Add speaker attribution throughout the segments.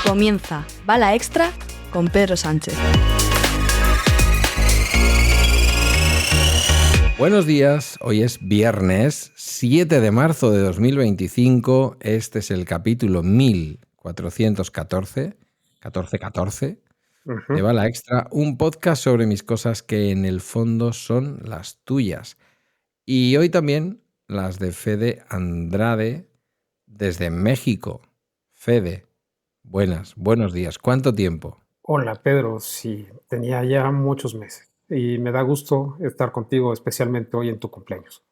Speaker 1: Comienza Bala Extra con Pedro Sánchez.
Speaker 2: Buenos días, hoy es viernes 7 de marzo de 2025, este es el capítulo 1414, 1414 de Bala Extra, un podcast sobre mis cosas que en el fondo son las tuyas. Y hoy también las de Fede Andrade desde México. Fede, buenos días, ¿cuánto tiempo?
Speaker 3: Hola Pedro, sí, tenía ya muchos meses y me da gusto estar contigo, especialmente hoy en tu cumpleaños.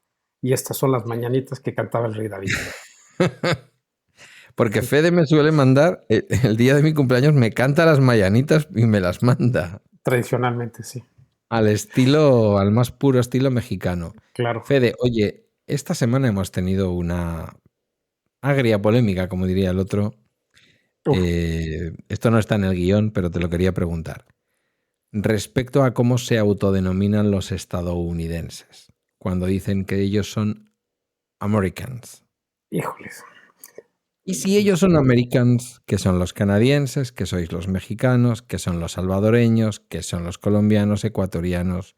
Speaker 3: Y estas son las mañanitas que cantaba el rey David.
Speaker 2: Porque Fede me suele mandar, el día de mi cumpleaños me canta las mañanitas y me las manda.
Speaker 3: Tradicionalmente, sí.
Speaker 2: Al más puro estilo mexicano.
Speaker 3: Claro.
Speaker 2: Fede, oye, esta semana hemos tenido una agria polémica, como diría el otro. Esto no está en el guión, pero te lo quería preguntar. Respecto a cómo se autodenominan los estadounidenses, cuando dicen que ellos son Americans.
Speaker 3: Híjoles.
Speaker 2: Y si ellos son Americans, ¿qué son los canadienses? ¿Qué sois los mexicanos? ¿Qué son los salvadoreños? ¿Qué son los colombianos, ecuatorianos,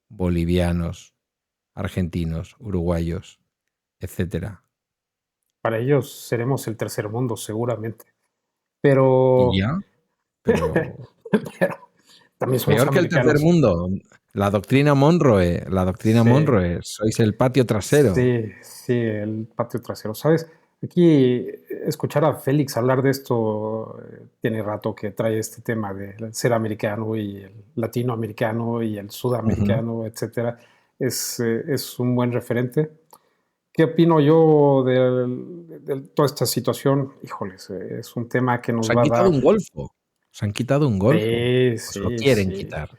Speaker 2: bolivianos, argentinos, uruguayos, etcétera?
Speaker 3: Para ellos seremos el tercer mundo, seguramente. Pero.
Speaker 2: ¿Y ya? Pero
Speaker 3: pero también somos
Speaker 2: peor que el tercer
Speaker 3: americanos.
Speaker 2: mundo. La doctrina Monroe, sois el patio trasero.
Speaker 3: Sí, el patio trasero. ¿Sabes? Aquí escuchar a Félix hablar de esto tiene rato que trae este tema de ser americano y el latinoamericano y el sudamericano, etcétera. Es un buen referente. ¿Qué opino yo de toda esta situación? Híjoles, es un tema que nos
Speaker 2: Os han
Speaker 3: va a
Speaker 2: quitado
Speaker 3: dar.
Speaker 2: un golfo. Os han quitado un golfo. Os lo
Speaker 3: Sí.
Speaker 2: quieren quitar.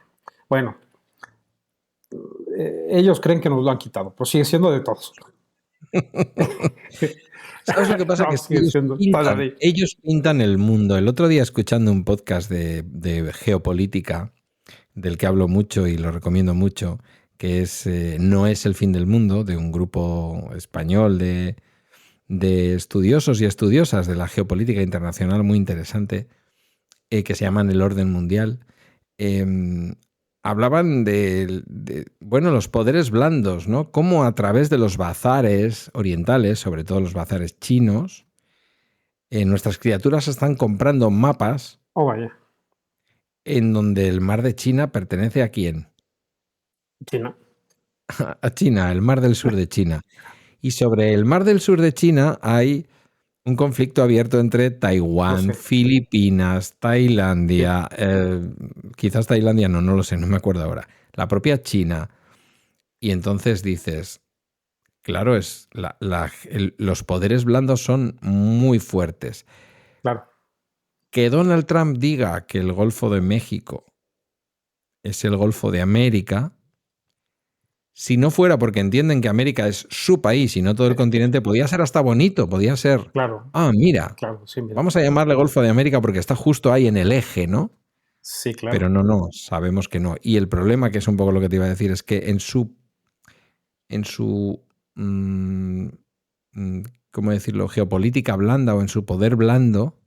Speaker 3: Bueno, ellos creen que nos lo han quitado, pero sigue siendo de todos.
Speaker 2: ¿Sabes lo que pasa?
Speaker 3: No,
Speaker 2: Que
Speaker 3: sigue siendo
Speaker 2: ellos pintan el mundo. El otro día, escuchando un podcast de geopolítica, del que hablo mucho y lo recomiendo mucho, que es No es el fin del mundo, de un grupo español de estudiosos y estudiosas de la geopolítica internacional muy interesante, que se llaman El Orden Mundial. Hablaban de los poderes blandos, ¿no? Cómo a través de los bazares orientales, sobre todo los bazares chinos, nuestras criaturas están comprando mapas
Speaker 3: vaya.
Speaker 2: en donde el mar de China pertenece ¿a quién?
Speaker 3: China.
Speaker 2: A China, el mar del sur de China. Y sobre el mar del sur de China hay un conflicto abierto entre Taiwán, Filipinas, Tailandia, quizás Tailandia no lo sé, no me acuerdo ahora, la propia China. Y entonces dices, claro, los poderes blandos son muy fuertes.
Speaker 3: Claro.
Speaker 2: Que Donald Trump diga que el Golfo de México es el Golfo de América, si no fuera porque entienden que América es su país y no todo el continente, podía ser hasta bonito, podía ser,
Speaker 3: Claro.
Speaker 2: Mira,
Speaker 3: Mira.
Speaker 2: Vamos a llamarle Golfo de América porque está justo ahí en el eje, ¿no?
Speaker 3: Sí, claro.
Speaker 2: Pero no, sabemos que no. Y el problema, que es un poco lo que te iba a decir, es que en su ¿cómo decirlo?, geopolítica blanda o en su poder blando,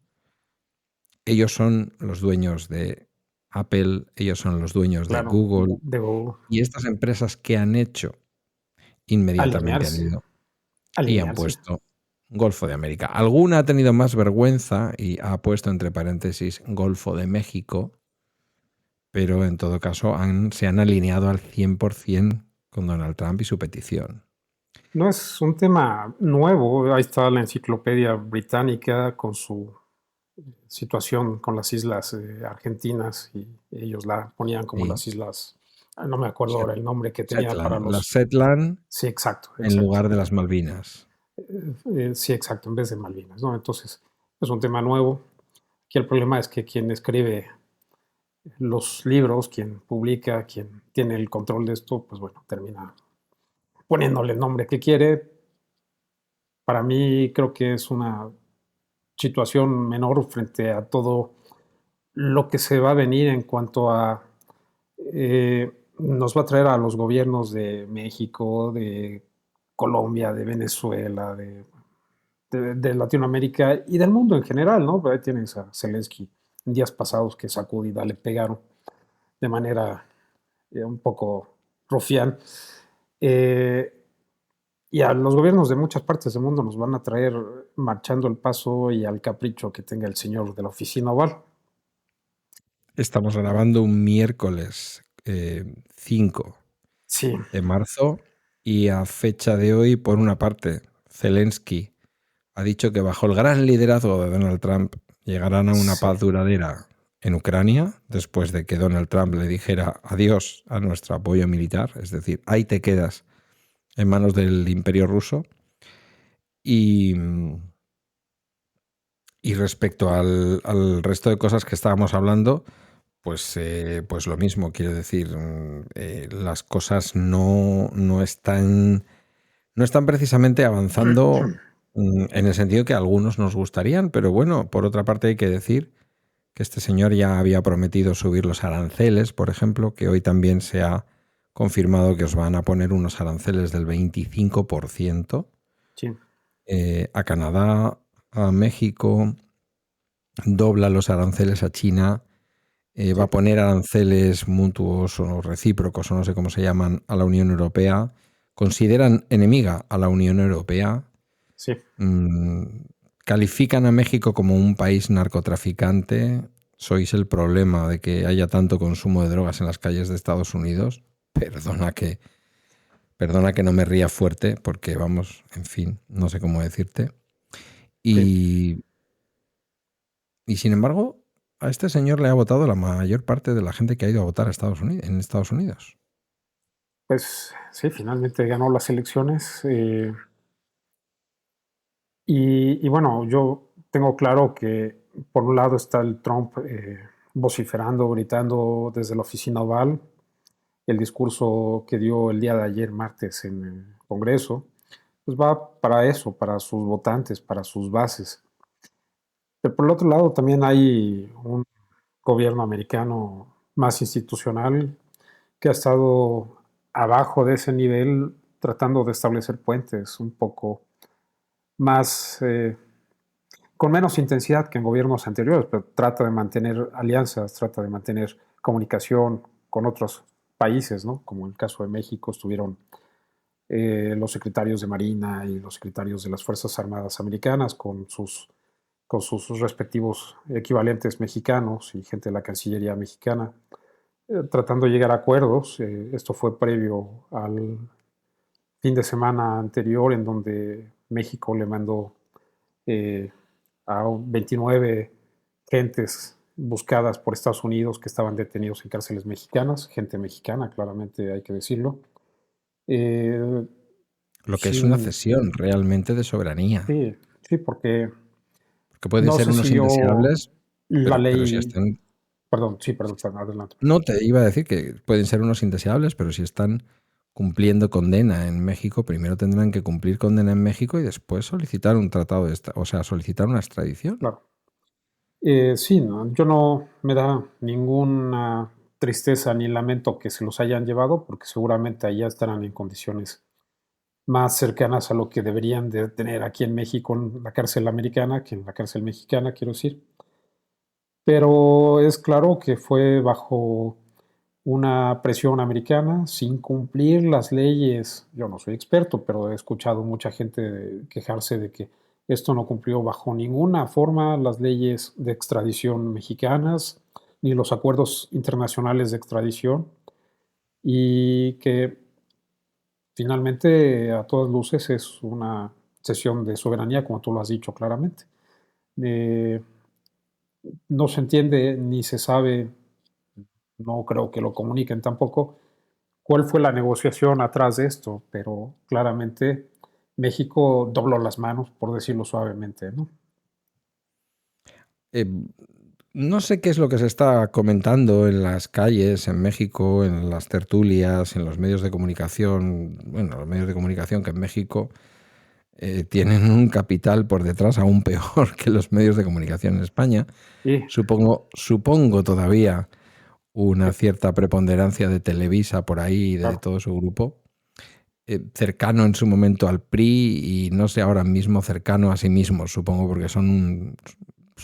Speaker 2: ellos son los dueños de Apple, ellos son los dueños de Google. Y estas empresas, ¿qué han hecho? Inmediatamente han ido y han puesto Golfo de América. Alguna ha tenido más vergüenza y ha puesto entre paréntesis Golfo de México, pero en todo caso se han alineado al 100% con Donald Trump y su petición.
Speaker 3: No es un tema nuevo. Ahí está la enciclopedia británica con su situación con las islas argentinas, y ellos la ponían como las islas, no me acuerdo ahora el nombre que tenía para los...
Speaker 2: Las Shetland.
Speaker 3: Sí, exacto.
Speaker 2: En lugar de las Malvinas.
Speaker 3: Sí, exacto, en vez de Malvinas, ¿no? Entonces, es un tema nuevo. Aquí el problema es que quien escribe los libros, quien publica, quien tiene el control de esto, pues bueno, termina poniéndole el nombre que quiere. Para mí creo que es una situación menor frente a todo lo que se va a venir en cuanto a nos va a traer a los gobiernos de México, de Colombia, de Venezuela, de de Latinoamérica y del mundo en general, ¿no? Ahí tienes a Zelensky en días pasados que sacudida le pegaron de manera un poco rufián. Y a los gobiernos de muchas partes del mundo nos van a traer marchando el paso y al capricho que tenga el señor de la oficina oval.
Speaker 2: Estamos grabando un miércoles 5 de marzo y a fecha de hoy, por una parte, Zelensky ha dicho que bajo el gran liderazgo de Donald Trump llegarán a una paz duradera en Ucrania, después de que Donald Trump le dijera adiós a nuestro apoyo militar, es decir, ahí te quedas en manos del Imperio Ruso. Y respecto al resto de cosas que estábamos hablando, pues lo mismo, quiero decir, las cosas no están precisamente avanzando en el sentido que a algunos nos gustarían, pero bueno, por otra parte hay que decir que este señor ya había prometido subir los aranceles, por ejemplo, que hoy también se ha confirmado que os van a poner unos aranceles del 25%.
Speaker 3: Sí.
Speaker 2: A Canadá, a México, dobla los aranceles a China, va a poner aranceles mutuos o recíprocos, o no sé cómo se llaman, a la Unión Europea. Consideran enemiga a la Unión Europea.
Speaker 3: Sí.
Speaker 2: Califican a México como un país narcotraficante. Sois el problema de que haya tanto consumo de drogas en las calles de Estados Unidos. Perdona que no me ría fuerte, porque vamos, en fin, no sé cómo decirte. Y sin embargo, a este señor le ha votado la mayor parte de la gente que ha ido a votar en Estados Unidos.
Speaker 3: Pues sí, finalmente ganó las elecciones. Y bueno, yo tengo claro que por un lado está el Trump vociferando, gritando desde la oficina oval, el discurso que dio el día de ayer, martes, en el Congreso, pues va para eso, para sus votantes, para sus bases. Pero por el otro lado también hay un gobierno americano más institucional que ha estado abajo de ese nivel tratando de establecer puentes un poco más, con menos intensidad que en gobiernos anteriores, pero trata de mantener alianzas, trata de mantener comunicación con otros países, ¿no? Como en el caso de México estuvieron los secretarios de Marina y los secretarios de las Fuerzas Armadas Americanas con sus respectivos equivalentes mexicanos y gente de la Cancillería mexicana, tratando de llegar a acuerdos. Esto fue previo al fin de semana anterior, en donde México le mandó a 29 gentes buscadas por Estados Unidos que estaban detenidos en cárceles mexicanas, gente mexicana, claramente hay que decirlo.
Speaker 2: Lo que es una cesión realmente de soberanía.
Speaker 3: Sí, porque
Speaker 2: pueden
Speaker 3: no
Speaker 2: ser
Speaker 3: se
Speaker 2: unos
Speaker 3: siguió
Speaker 2: indeseables,
Speaker 3: la ley.
Speaker 2: pero si están...
Speaker 3: Perdón, adelante.
Speaker 2: No, te iba a decir que pueden ser unos indeseables, pero si están cumpliendo condena en México, primero tendrán que cumplir condena en México y después solicitar un tratado solicitar una extradición.
Speaker 3: Claro. Sí, no, yo no me da ninguna tristeza ni lamento que se los hayan llevado, porque seguramente allá estarán en condiciones más cercanas a lo que deberían de tener aquí en México, en la cárcel americana, que en la cárcel mexicana, quiero decir. Pero es claro que fue bajo una presión americana, sin cumplir las leyes. Yo no soy experto, pero he escuchado mucha gente quejarse de que esto no cumplió bajo ninguna forma las leyes de extradición mexicanas, ni los acuerdos internacionales de extradición, y que finalmente a todas luces es una cesión de soberanía, como tú lo has dicho claramente. No se entiende ni se sabe, no creo que lo comuniquen tampoco, cuál fue la negociación atrás de esto, pero claramente México dobló las manos, por decirlo suavemente, ¿no?
Speaker 2: No sé qué es lo que se está comentando en las calles, en México, en las tertulias, en los medios de comunicación. Bueno, los medios de comunicación que en México tienen un capital por detrás aún peor que los medios de comunicación en España.
Speaker 3: Sí.
Speaker 2: Supongo todavía una cierta preponderancia de Televisa por ahí y de todo su grupo. cercano en su momento al PRI y no sé ahora mismo cercano a sí mismos, supongo, porque son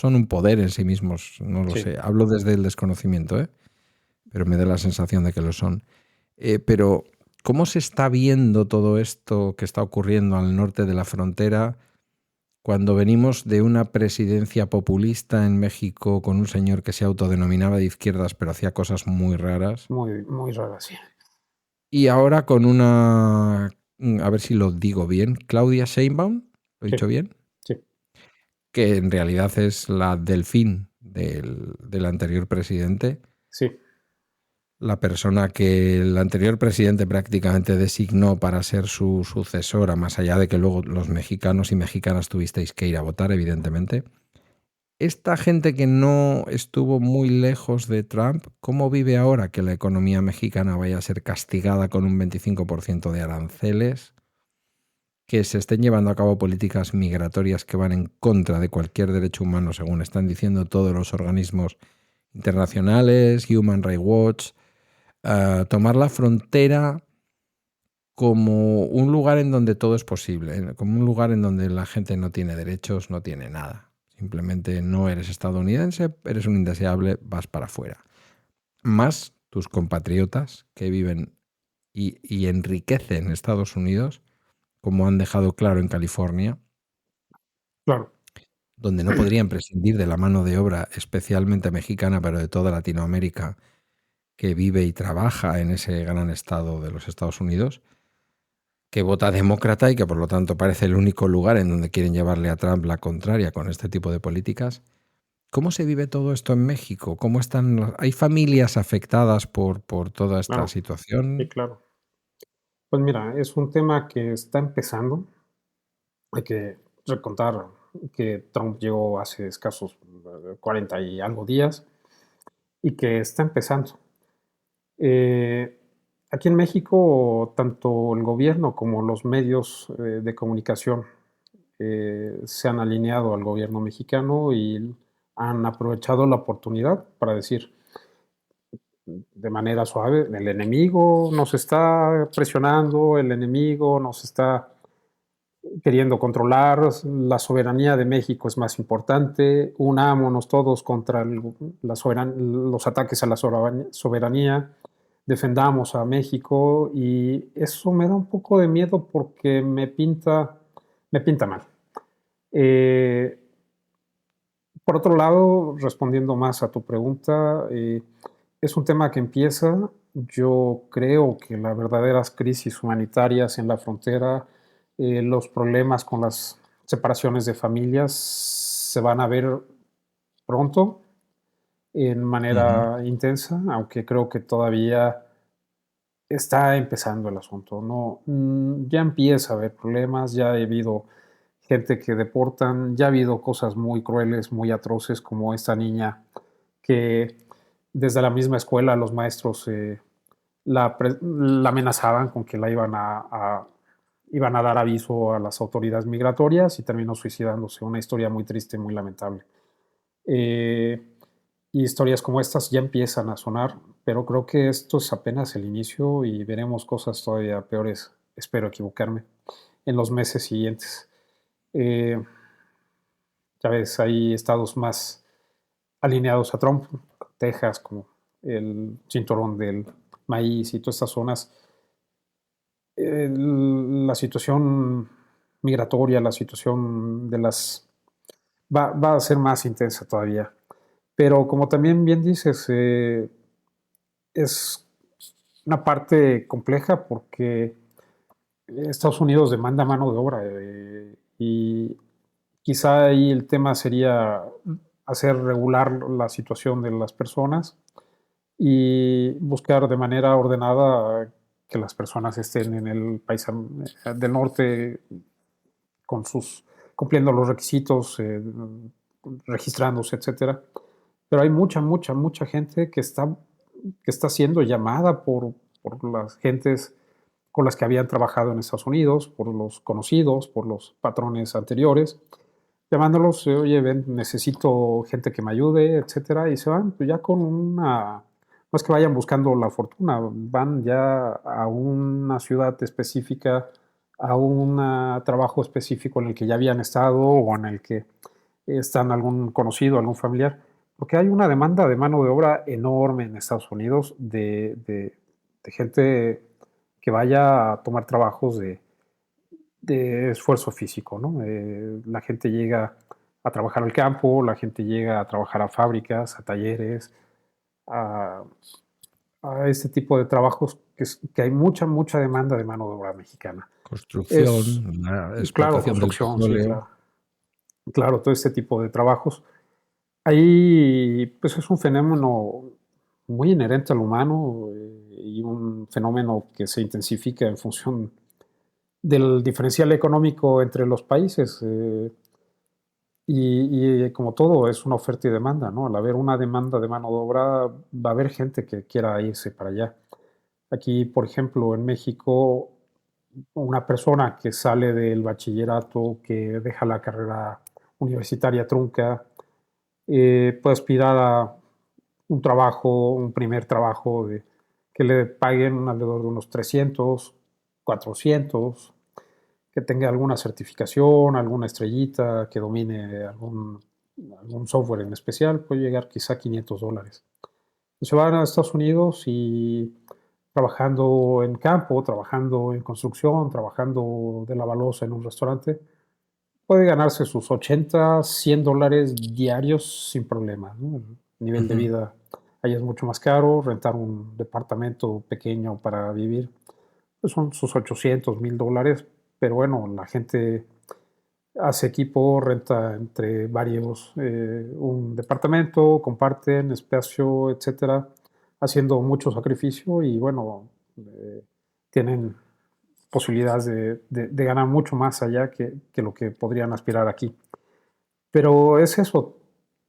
Speaker 2: un poder en sí mismos, no lo sé. Hablo desde el desconocimiento, pero me da la sensación de que lo son. Pero, ¿cómo se está viendo todo esto que está ocurriendo al norte de la frontera cuando venimos de una presidencia populista en México con un señor que se autodenominaba de izquierdas pero hacía cosas muy raras?
Speaker 3: Muy, muy raras, sí.
Speaker 2: Y ahora con una, a ver si lo digo bien, Claudia Sheinbaum, ¿lo he dicho bien?
Speaker 3: Sí.
Speaker 2: Que en realidad es la delfín del anterior presidente.
Speaker 3: Sí.
Speaker 2: La persona que el anterior presidente prácticamente designó para ser su sucesora, más allá de que luego los mexicanos y mexicanas tuvisteis que ir a votar, evidentemente. Esta gente que no estuvo muy lejos de Trump, ¿cómo vive ahora que la economía mexicana vaya a ser castigada con un 25% de aranceles? Que se estén llevando a cabo políticas migratorias que van en contra de cualquier derecho humano, según están diciendo todos los organismos internacionales, Human Rights Watch, tomar la frontera como un lugar en donde todo es posible, como un lugar en donde la gente no tiene derechos, no tiene nada. Simplemente no eres estadounidense, eres un indeseable, vas para afuera. Más tus compatriotas que viven y enriquecen Estados Unidos, como han dejado claro en California,
Speaker 3: claro,
Speaker 2: donde no podrían prescindir de la mano de obra, especialmente mexicana, pero de toda Latinoamérica, que vive y trabaja en ese gran estado de los Estados Unidos, que vota demócrata y que por lo tanto parece el único lugar en donde quieren llevarle a Trump la contraria con este tipo de políticas. ¿Cómo se vive todo esto en México? ¿Cómo están? ¿Hay familias afectadas por toda esta situación?
Speaker 3: Sí, claro. Pues mira, es un tema que está empezando. Hay que recontar que Trump llegó hace escasos 40 y algo días y que está empezando. Aquí en México, tanto el gobierno como los medios de comunicación se han alineado al gobierno mexicano y han aprovechado la oportunidad para decir de manera suave, el enemigo nos está presionando, el enemigo nos está queriendo controlar, la soberanía de México es más importante, unámonos todos contra los ataques a la soberanía, defendamos a México y eso me da un poco de miedo porque me pinta mal. Eh, por otro lado, respondiendo más a tu pregunta, es un tema que empieza. Yo creo que las verdaderas crisis humanitarias en la frontera, los problemas con las separaciones de familias se van a ver pronto, en manera intensa, aunque creo que todavía está empezando el asunto. No, ya empieza a haber problemas, ya ha habido gente que deportan, ya ha habido cosas muy crueles, muy atroces, como esta niña que desde la misma escuela los maestros la amenazaban con que la iban a dar aviso a las autoridades migratorias y terminó suicidándose. Una historia muy triste, muy lamentable. Y historias como estas ya empiezan a sonar, pero creo que esto es apenas el inicio y veremos cosas todavía peores, espero equivocarme, en los meses siguientes. Eh, ya ves, hay estados más alineados a Trump, Texas, como el cinturón del maíz y todas estas zonas. La situación migratoria, la situación de va a ser más intensa todavía. Pero como también bien dices, es una parte compleja porque Estados Unidos demanda mano de obra y quizá ahí el tema sería hacer regular la situación de las personas y buscar de manera ordenada que las personas estén en el país del norte con cumpliendo los requisitos, registrándose, etcétera. Pero hay mucha gente que está siendo llamada por las gentes con las que habían trabajado en Estados Unidos, por los conocidos, por los patrones anteriores, llamándolos, oye, ven, necesito gente que me ayude, etcétera, y se van pues, ya con una es que vayan buscando la fortuna, van ya a una ciudad específica, a un trabajo específico en el que ya habían estado o en el que están algún conocido, algún familiar, porque hay una demanda de mano de obra enorme en Estados Unidos de gente que vaya a tomar trabajos de esfuerzo físico, ¿no? La gente llega a trabajar al campo, la gente llega a trabajar a fábricas, a talleres, a, a este tipo de trabajos que hay mucha demanda de mano de obra mexicana.
Speaker 2: Construcción, la
Speaker 3: Claro,
Speaker 2: explotación del
Speaker 3: construcción, sí,
Speaker 2: petróleo.
Speaker 3: claro. Claro, todo este tipo de trabajos. Ahí, pues es un fenómeno muy inherente al humano y un fenómeno que se intensifica en función del diferencial económico entre los países. Y como todo, es una oferta y demanda, ¿no? Al haber una demanda de mano de obra, va a haber gente que quiera irse para allá. Aquí, por ejemplo, en México, una persona que sale del bachillerato, que deja la carrera universitaria trunca, puede aspirar a un trabajo, un primer trabajo que le paguen alrededor de unos 300, 400, que tenga alguna certificación, alguna estrellita, que domine algún software en especial, puede llegar quizá a $500. Se van a Estados Unidos y trabajando en campo, trabajando en construcción, trabajando de la balosa en un restaurante, puede ganarse sus 80, $100 diarios sin problema, ¿no? El nivel de vida allá es mucho más caro, rentar un departamento pequeño para vivir, pues son sus 800, $1,000, pero bueno, la gente hace equipo, renta entre varios un departamento, comparten espacio, etcétera, haciendo mucho sacrificio y bueno, tienen posibilidades de ganar mucho más allá que lo que podrían aspirar aquí. Pero es eso,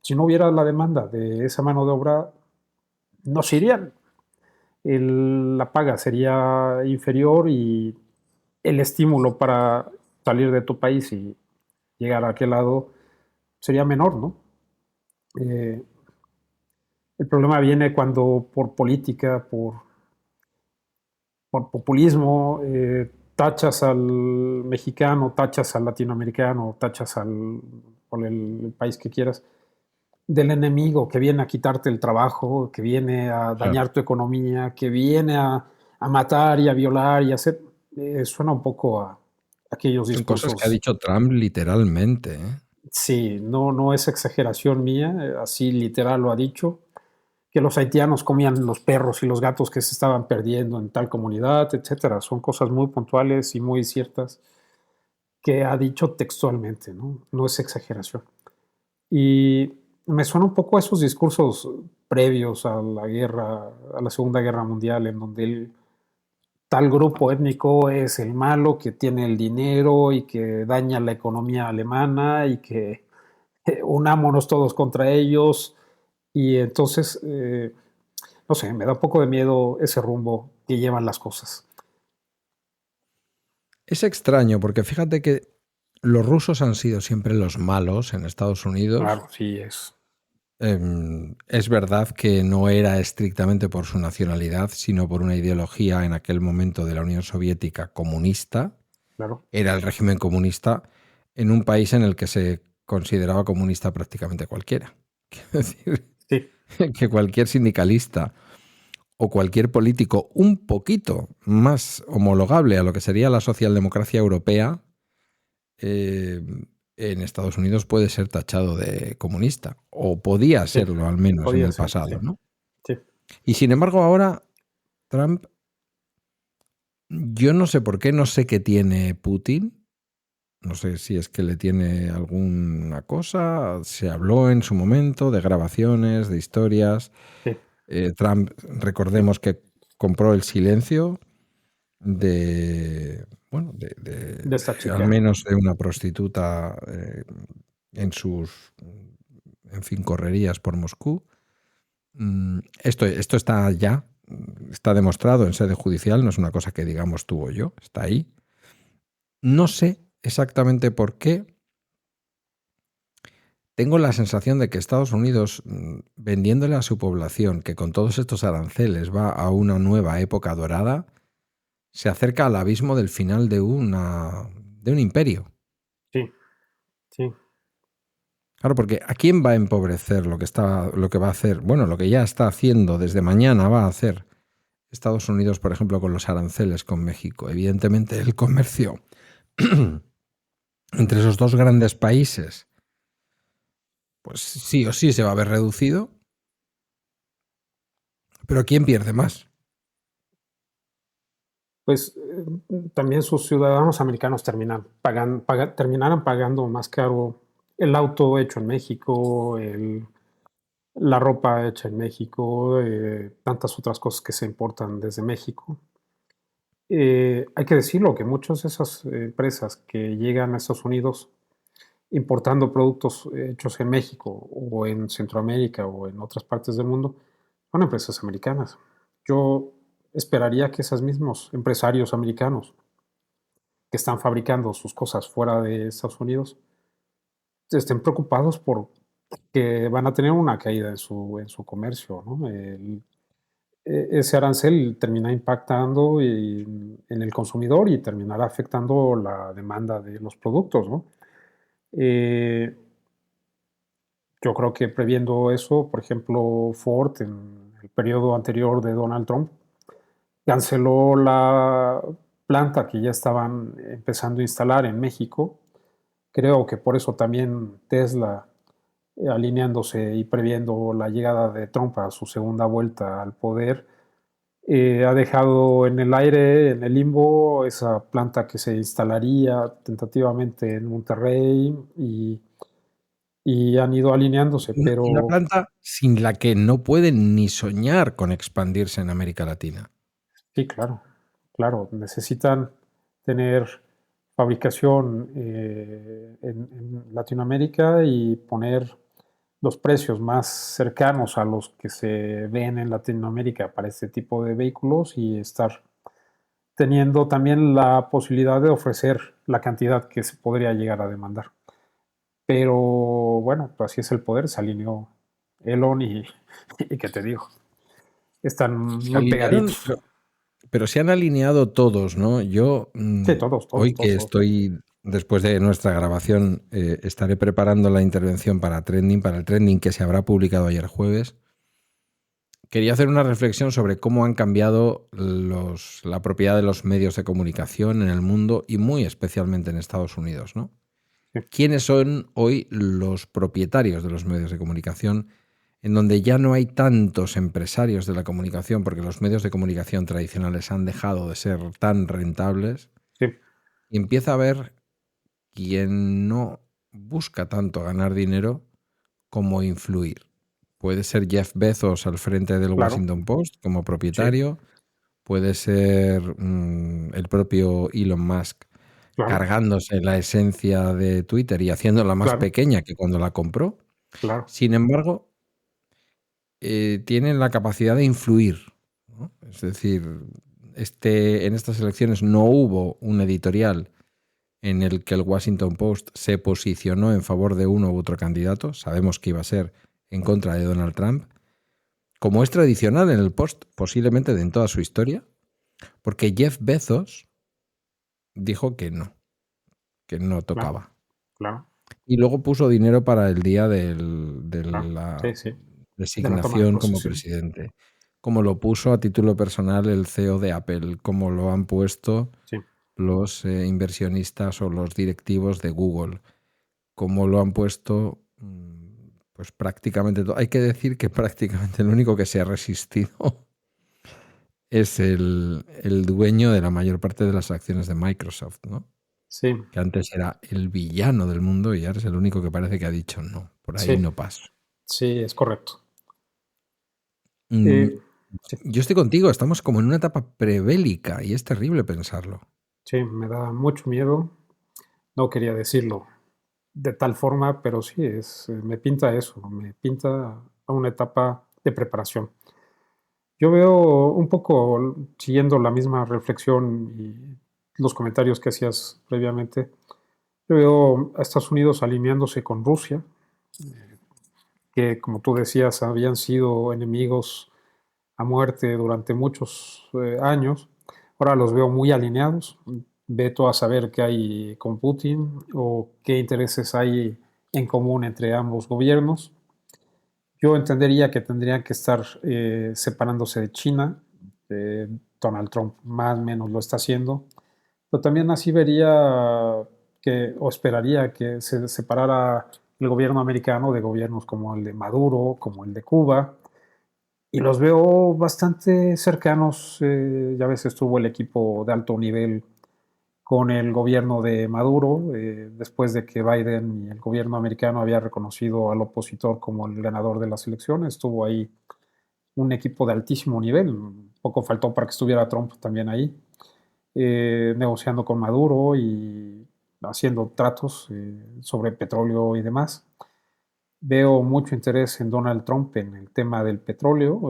Speaker 3: si no hubiera la demanda de esa mano de obra, no se irían. La paga sería inferior y el estímulo para salir de tu país y llegar a aquel lado sería menor, ¿no? Eh, el problema viene cuando por política, por populismo, tachas al mexicano, tachas al latinoamericano, tachas por el país que quieras, del enemigo que viene a quitarte el trabajo, que viene a dañar tu economía, que viene a matar y a violar y a hacer. Suena un poco a aquellos
Speaker 2: Son
Speaker 3: discursos.
Speaker 2: cosas que ha dicho Trump literalmente, ¿eh?
Speaker 3: Sí, no es exageración mía, así literal lo ha dicho, que los haitianos comían los perros y los gatos que se estaban perdiendo en tal comunidad, etcétera. Son cosas muy puntuales y muy ciertas que ha dicho textualmente, no es exageración. Y me suena un poco a esos discursos previos a la guerra, a la Segunda Guerra Mundial, en donde el tal grupo étnico es el malo que tiene el dinero y que daña la economía alemana y que unámonos todos contra ellos. Y entonces, no sé, me da un poco de miedo ese rumbo que llevan las cosas.
Speaker 2: Es extraño porque fíjate que los rusos han sido siempre los malos en Estados Unidos.
Speaker 3: Claro, sí es.
Speaker 2: Es verdad que no era estrictamente por su nacionalidad, sino por una ideología en aquel momento de la Unión Soviética comunista.
Speaker 3: Claro.
Speaker 2: Era el régimen comunista en un país en el que se consideraba comunista prácticamente cualquiera. Quiero decir,
Speaker 3: sí.
Speaker 2: que cualquier sindicalista o cualquier político un poquito más homologable a lo que sería la socialdemocracia europea, en Estados Unidos puede ser tachado de comunista, o podía serlo al menos en el pasado,
Speaker 3: sí.
Speaker 2: ¿no?
Speaker 3: Sí.
Speaker 2: Y sin embargo ahora Trump, yo no sé por qué, no sé qué tiene Putin, no sé si es que le tiene alguna cosa, se habló en su momento de grabaciones, de historias.
Speaker 3: Sí.
Speaker 2: Trump, recordemos que compró el silencio de
Speaker 3: esta chica.
Speaker 2: al menos de una prostituta en sus, en fin, correrías por Moscú. Esto está ya, está demostrado en sede judicial, no es una cosa que digamos tú o yo, está ahí. No sé exactamente por qué tengo la sensación de que Estados Unidos, vendiéndole a su población que con todos estos aranceles va a una nueva época dorada, se acerca al abismo del final de un imperio.
Speaker 3: Sí, sí.
Speaker 2: Claro, porque ¿a quién va a empobrecer lo que va a hacer? Bueno, lo que ya está haciendo desde mañana va a hacer Estados Unidos, por ejemplo, con los aranceles con México. Evidentemente, el comercio entre esos dos grandes países, pues sí o sí se va a ver reducido. Pero ¿quién pierde más?
Speaker 3: Pues también sus ciudadanos americanos terminarán pagando más caro el auto hecho en México, la ropa hecha en México, tantas otras cosas que se importan desde México. Hay que decirlo que muchas de esas empresas que llegan a Estados Unidos importando productos hechos en México o en Centroamérica o en otras partes del mundo son empresas americanas. Yo esperaría que esos mismos empresarios americanos que están fabricando sus cosas fuera de Estados Unidos estén preocupados por que van a tener una caída en su comercio, ¿no? Ese arancel termina impactando en el consumidor y terminará afectando la demanda de los productos, ¿no? Yo creo que previendo eso, por ejemplo, Ford en el periodo anterior de Donald Trump canceló la planta que ya estaban empezando a instalar en México. Creo que por eso también Tesla, alineándose y previendo la llegada de Trump a su segunda vuelta al poder, ha dejado en el aire, en el limbo, esa planta que se instalaría tentativamente en Monterrey y han ido alineándose,
Speaker 2: Una
Speaker 3: pero
Speaker 2: planta sin la que no pueden ni soñar con expandirse en América Latina.
Speaker 3: sí, claro, claro, necesitan tener fabricación en Latinoamérica y poner los precios más cercanos a los que se ven en Latinoamérica para este tipo de vehículos y estar teniendo también la posibilidad de ofrecer la cantidad que se podría llegar a demandar. Pero bueno, pues así es el poder, se alineó Elon y ¿qué te digo? Están
Speaker 2: Se
Speaker 3: muy
Speaker 2: alinearon,
Speaker 3: pegaditos.
Speaker 2: pero se han alineado todos, ¿no? Yo,
Speaker 3: Sí, todos,
Speaker 2: hoy
Speaker 3: todos, todos,
Speaker 2: que
Speaker 3: todos.
Speaker 2: estoy, después de nuestra grabación, estaré preparando la intervención para el trending que se habrá publicado ayer jueves. Quería hacer una reflexión sobre cómo han cambiado la propiedad de los medios de comunicación en el mundo y muy especialmente en Estados Unidos, ¿no?
Speaker 3: Sí,
Speaker 2: ¿Quiénes son hoy los propietarios de los medios de comunicación, en donde ya no hay tantos empresarios de la comunicación, porque los medios de comunicación tradicionales han dejado de ser tan rentables,
Speaker 3: sí,
Speaker 2: y empieza a haber quien no busca tanto ganar dinero como influir? Puede ser Jeff Bezos al frente del
Speaker 3: claro,
Speaker 2: Washington Post como
Speaker 3: sí,
Speaker 2: propietario, puede ser el propio Elon Musk
Speaker 3: claro,
Speaker 2: cargándose la esencia de Twitter y haciéndola más
Speaker 3: claro,
Speaker 2: pequeña que cuando la compró.
Speaker 3: claro,
Speaker 2: Sin embargo, tienen la capacidad de influir, ¿no? Es decir, en estas elecciones no hubo un editorial en el que el Washington Post se posicionó en favor de uno u otro candidato. Sabemos que iba a ser en contra de Donald Trump, como es tradicional en el Post, posiblemente en toda su historia, porque Jeff Bezos dijo que no
Speaker 3: claro,
Speaker 2: tocaba.
Speaker 3: claro,
Speaker 2: Y luego puso dinero para el día de
Speaker 3: claro.
Speaker 2: la
Speaker 3: Sí, sí, de la toma de
Speaker 2: designación como
Speaker 3: posesión.
Speaker 2: presidente. Como lo puso a título personal el CEO de Apple, como lo han puesto
Speaker 3: Sí,
Speaker 2: los inversionistas o los directivos de Google, como lo han puesto pues prácticamente todo. Hay que decir que prácticamente el único que se ha resistido es el dueño de la mayor parte de las acciones de Microsoft, ¿no?
Speaker 3: sí,
Speaker 2: Que antes era el villano del mundo y ahora es el único que parece que ha dicho no, por ahí
Speaker 3: sí,
Speaker 2: no paso.
Speaker 3: sí, es correcto.
Speaker 2: Mm,
Speaker 3: Eh, sí,
Speaker 2: Yo estoy contigo, estamos como en una etapa prebélica y es terrible pensarlo.
Speaker 3: sí, me da mucho miedo. No quería decirlo de tal forma, pero sí, me pinta eso, me pinta a una etapa de preparación. Yo veo un poco, siguiendo la misma reflexión y los comentarios que hacías previamente, yo veo a Estados Unidos alineándose con Rusia que, como tú decías, habían sido enemigos a muerte durante muchos años. Ahora los veo muy alineados. Veto a saber qué hay con Putin o qué intereses hay en común entre ambos gobiernos. Yo entendería que tendrían que estar separándose de China. Donald Trump más o menos lo está haciendo. Pero también así vería que, o esperaría que se separara el gobierno americano de gobiernos como el de Maduro, como el de Cuba, y los veo bastante cercanos. Ya ves, estuvo el equipo de alto nivel con el gobierno de Maduro, después de que Biden y el gobierno americano había reconocido al opositor como el ganador de las elecciones. Estuvo ahí un equipo de altísimo nivel. Poco faltó para que estuviera Trump también ahí, negociando con Maduro y haciendo tratos sobre petróleo y demás. Veo mucho interés en Donald Trump en el tema del petróleo.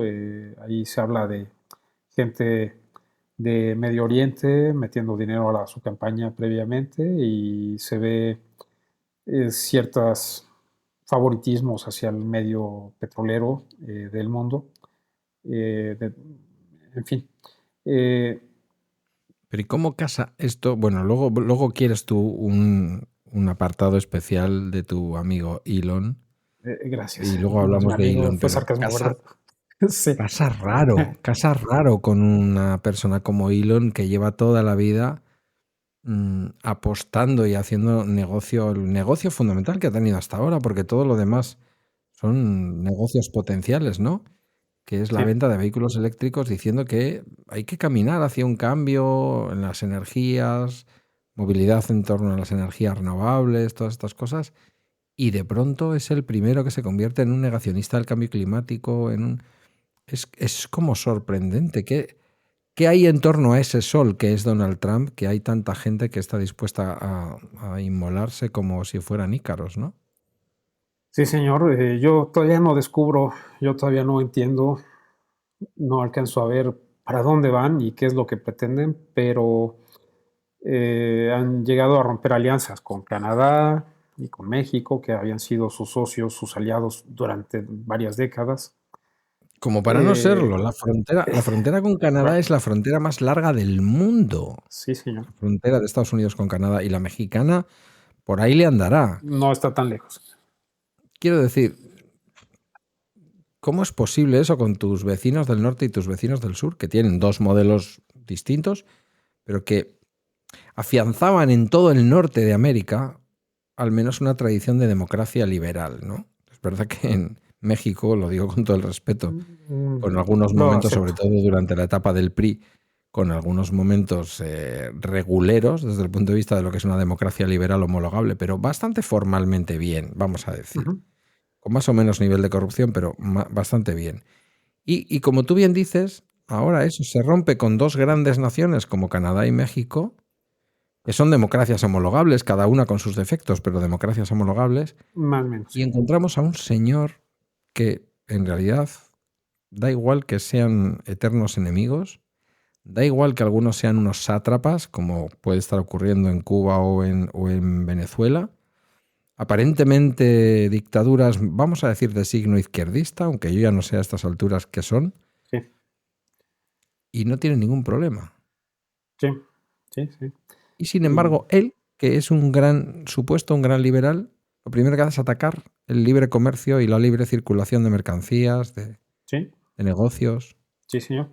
Speaker 3: Ahí se habla de gente de Medio Oriente metiendo dinero a su campaña previamente y se ve ciertos favoritismos hacia el medio petrolero del mundo. En fin.
Speaker 2: Pero ¿y cómo casa esto? Bueno, luego quieres tú un apartado especial de tu amigo Elon.
Speaker 3: Gracias.
Speaker 2: Y luego hablamos de Elon.
Speaker 3: Fue sarcasmo, ¿verdad? Sí.
Speaker 2: Casa raro con una persona como Elon que lleva toda la vida apostando y haciendo el negocio fundamental que ha tenido hasta ahora, porque todo lo demás son negocios potenciales, ¿no? Que es la venta de vehículos eléctricos, diciendo que hay que caminar hacia un cambio en las energías, movilidad en torno a las energías renovables, todas estas cosas, y de pronto es el primero que se convierte en un negacionista del cambio climático, es como sorprendente. ¿Qué hay en torno a ese sol que es Donald Trump, que hay tanta gente que está dispuesta a inmolarse como si fueran ícaros, ¿no?
Speaker 3: Sí, señor. Yo todavía no descubro, yo todavía no entiendo, no alcanzo a ver para dónde van y qué es lo que pretenden, pero han llegado a romper alianzas con Canadá y con México, que habían sido sus socios, sus aliados durante varias décadas.
Speaker 2: Como para no serlo, la frontera con Canadá es la frontera más larga del mundo.
Speaker 3: Sí, señor.
Speaker 2: La frontera de Estados Unidos con Canadá, y la mexicana por ahí le andará.
Speaker 3: No está tan lejos.
Speaker 2: Quiero decir, ¿cómo es posible eso con tus vecinos del norte y tus vecinos del sur, que tienen dos modelos distintos, pero que afianzaban en todo el norte de América al menos una tradición de democracia liberal, ¿no? Es verdad que en México, lo digo con todo el respeto, con algunos momentos, sobre todo durante la etapa del PRI, con algunos momentos reguleros desde el punto de vista de lo que es una democracia liberal homologable, pero bastante formalmente bien, vamos a decir. Con más o menos nivel de corrupción, pero bastante bien. Y como tú bien dices, ahora eso se rompe con dos grandes naciones como Canadá y México, que son democracias homologables, cada una con sus defectos, pero democracias homologables.
Speaker 3: Más o menos.
Speaker 2: Y encontramos a un señor que en realidad da igual que sean eternos enemigos, da igual que algunos sean unos sátrapas, como puede estar ocurriendo en Cuba o en Venezuela, aparentemente dictaduras, vamos a decir, de signo izquierdista, aunque yo ya no sé a estas alturas qué son, y no tienen ningún problema.
Speaker 3: Sí.
Speaker 2: Y sin embargo, él, que es un gran liberal, lo primero que hace es atacar el libre comercio y la libre circulación de mercancías, de negocios.
Speaker 3: Sí, señor.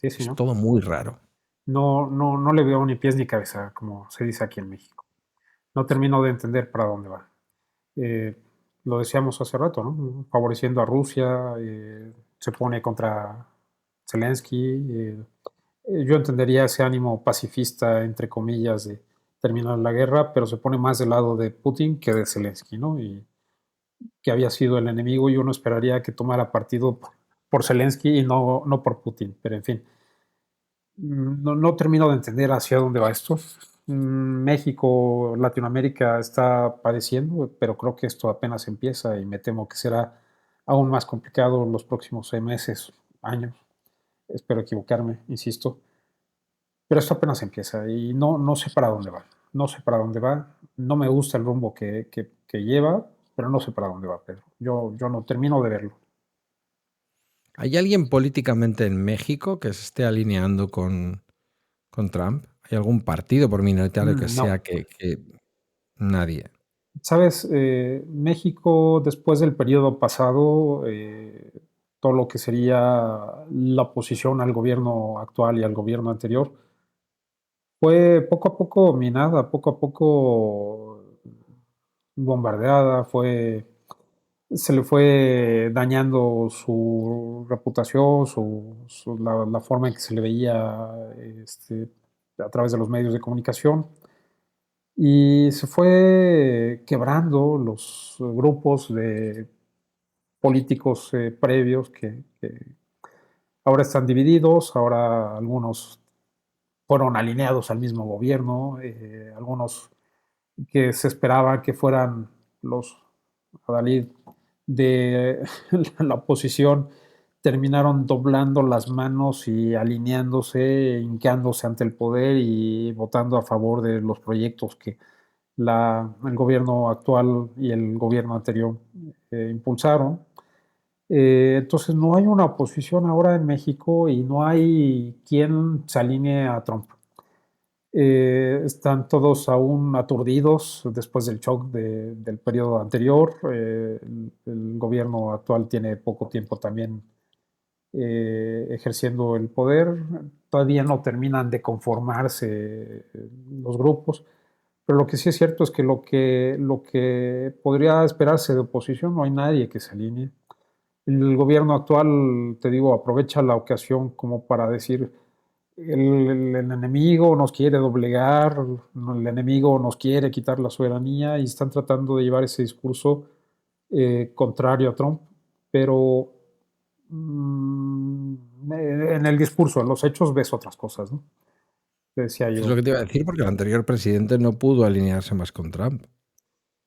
Speaker 2: Es todo muy raro.
Speaker 3: No le veo ni pies ni cabeza, como se dice aquí en México. No termino de entender para dónde va. Lo decíamos hace rato, ¿no? Favoreciendo a Rusia, se pone contra Zelensky. Yo entendería ese ánimo pacifista, entre comillas, de terminar la guerra, pero se pone más del lado de Putin que de Zelensky, ¿no? Y que había sido el enemigo, y uno esperaría que tomara partido por Zelensky y no por Putin, pero en fin. No termino de entender hacia dónde va esto. México, Latinoamérica está padeciendo, pero creo que esto apenas empieza y me temo que será aún más complicado los próximos 6 meses, años. Espero equivocarme, insisto. Pero esto apenas empieza y no sé para dónde va. No sé para dónde va. No me gusta el rumbo que lleva, pero no sé para dónde va Pedro. Yo no termino de verlo.
Speaker 2: ¿Hay alguien políticamente en México que se esté alineando con Trump? ¿Hay algún partido, por minoritario que sea,
Speaker 3: No.
Speaker 2: que nadie?
Speaker 3: Sabes, México después del periodo pasado, todo lo que sería la oposición al gobierno actual y al gobierno anterior, fue poco a poco minada, poco a poco bombardeada, se le fue dañando su reputación, la forma en que se le veía a través de los medios de comunicación. Y se fue quebrando los grupos de políticos previos que ahora están divididos, ahora algunos fueron alineados al mismo gobierno, algunos que se esperaba que fueran los adalid de la oposición terminaron doblando las manos y alineándose, hincándose ante el poder y votando a favor de los proyectos que el gobierno actual y el gobierno anterior impulsaron. Entonces no hay una oposición ahora en México y no hay quien se alinee a Trump. Están todos aún aturdidos después del shock del periodo anterior. El gobierno actual tiene poco tiempo también ejerciendo el poder. Todavía no terminan de conformarse los grupos. Pero lo que sí es cierto es que lo que podría esperarse de oposición, no hay nadie que se alinee. El gobierno actual, te digo, aprovecha la ocasión como para decir, el enemigo nos quiere doblegar, el enemigo nos quiere quitar la soberanía y están tratando de llevar ese discurso contrario a Trump, pero en el discurso, en los hechos ves otras cosas, ¿no? Decía yo.
Speaker 2: Es lo que te iba a decir, porque el anterior presidente no pudo alinearse más con Trump.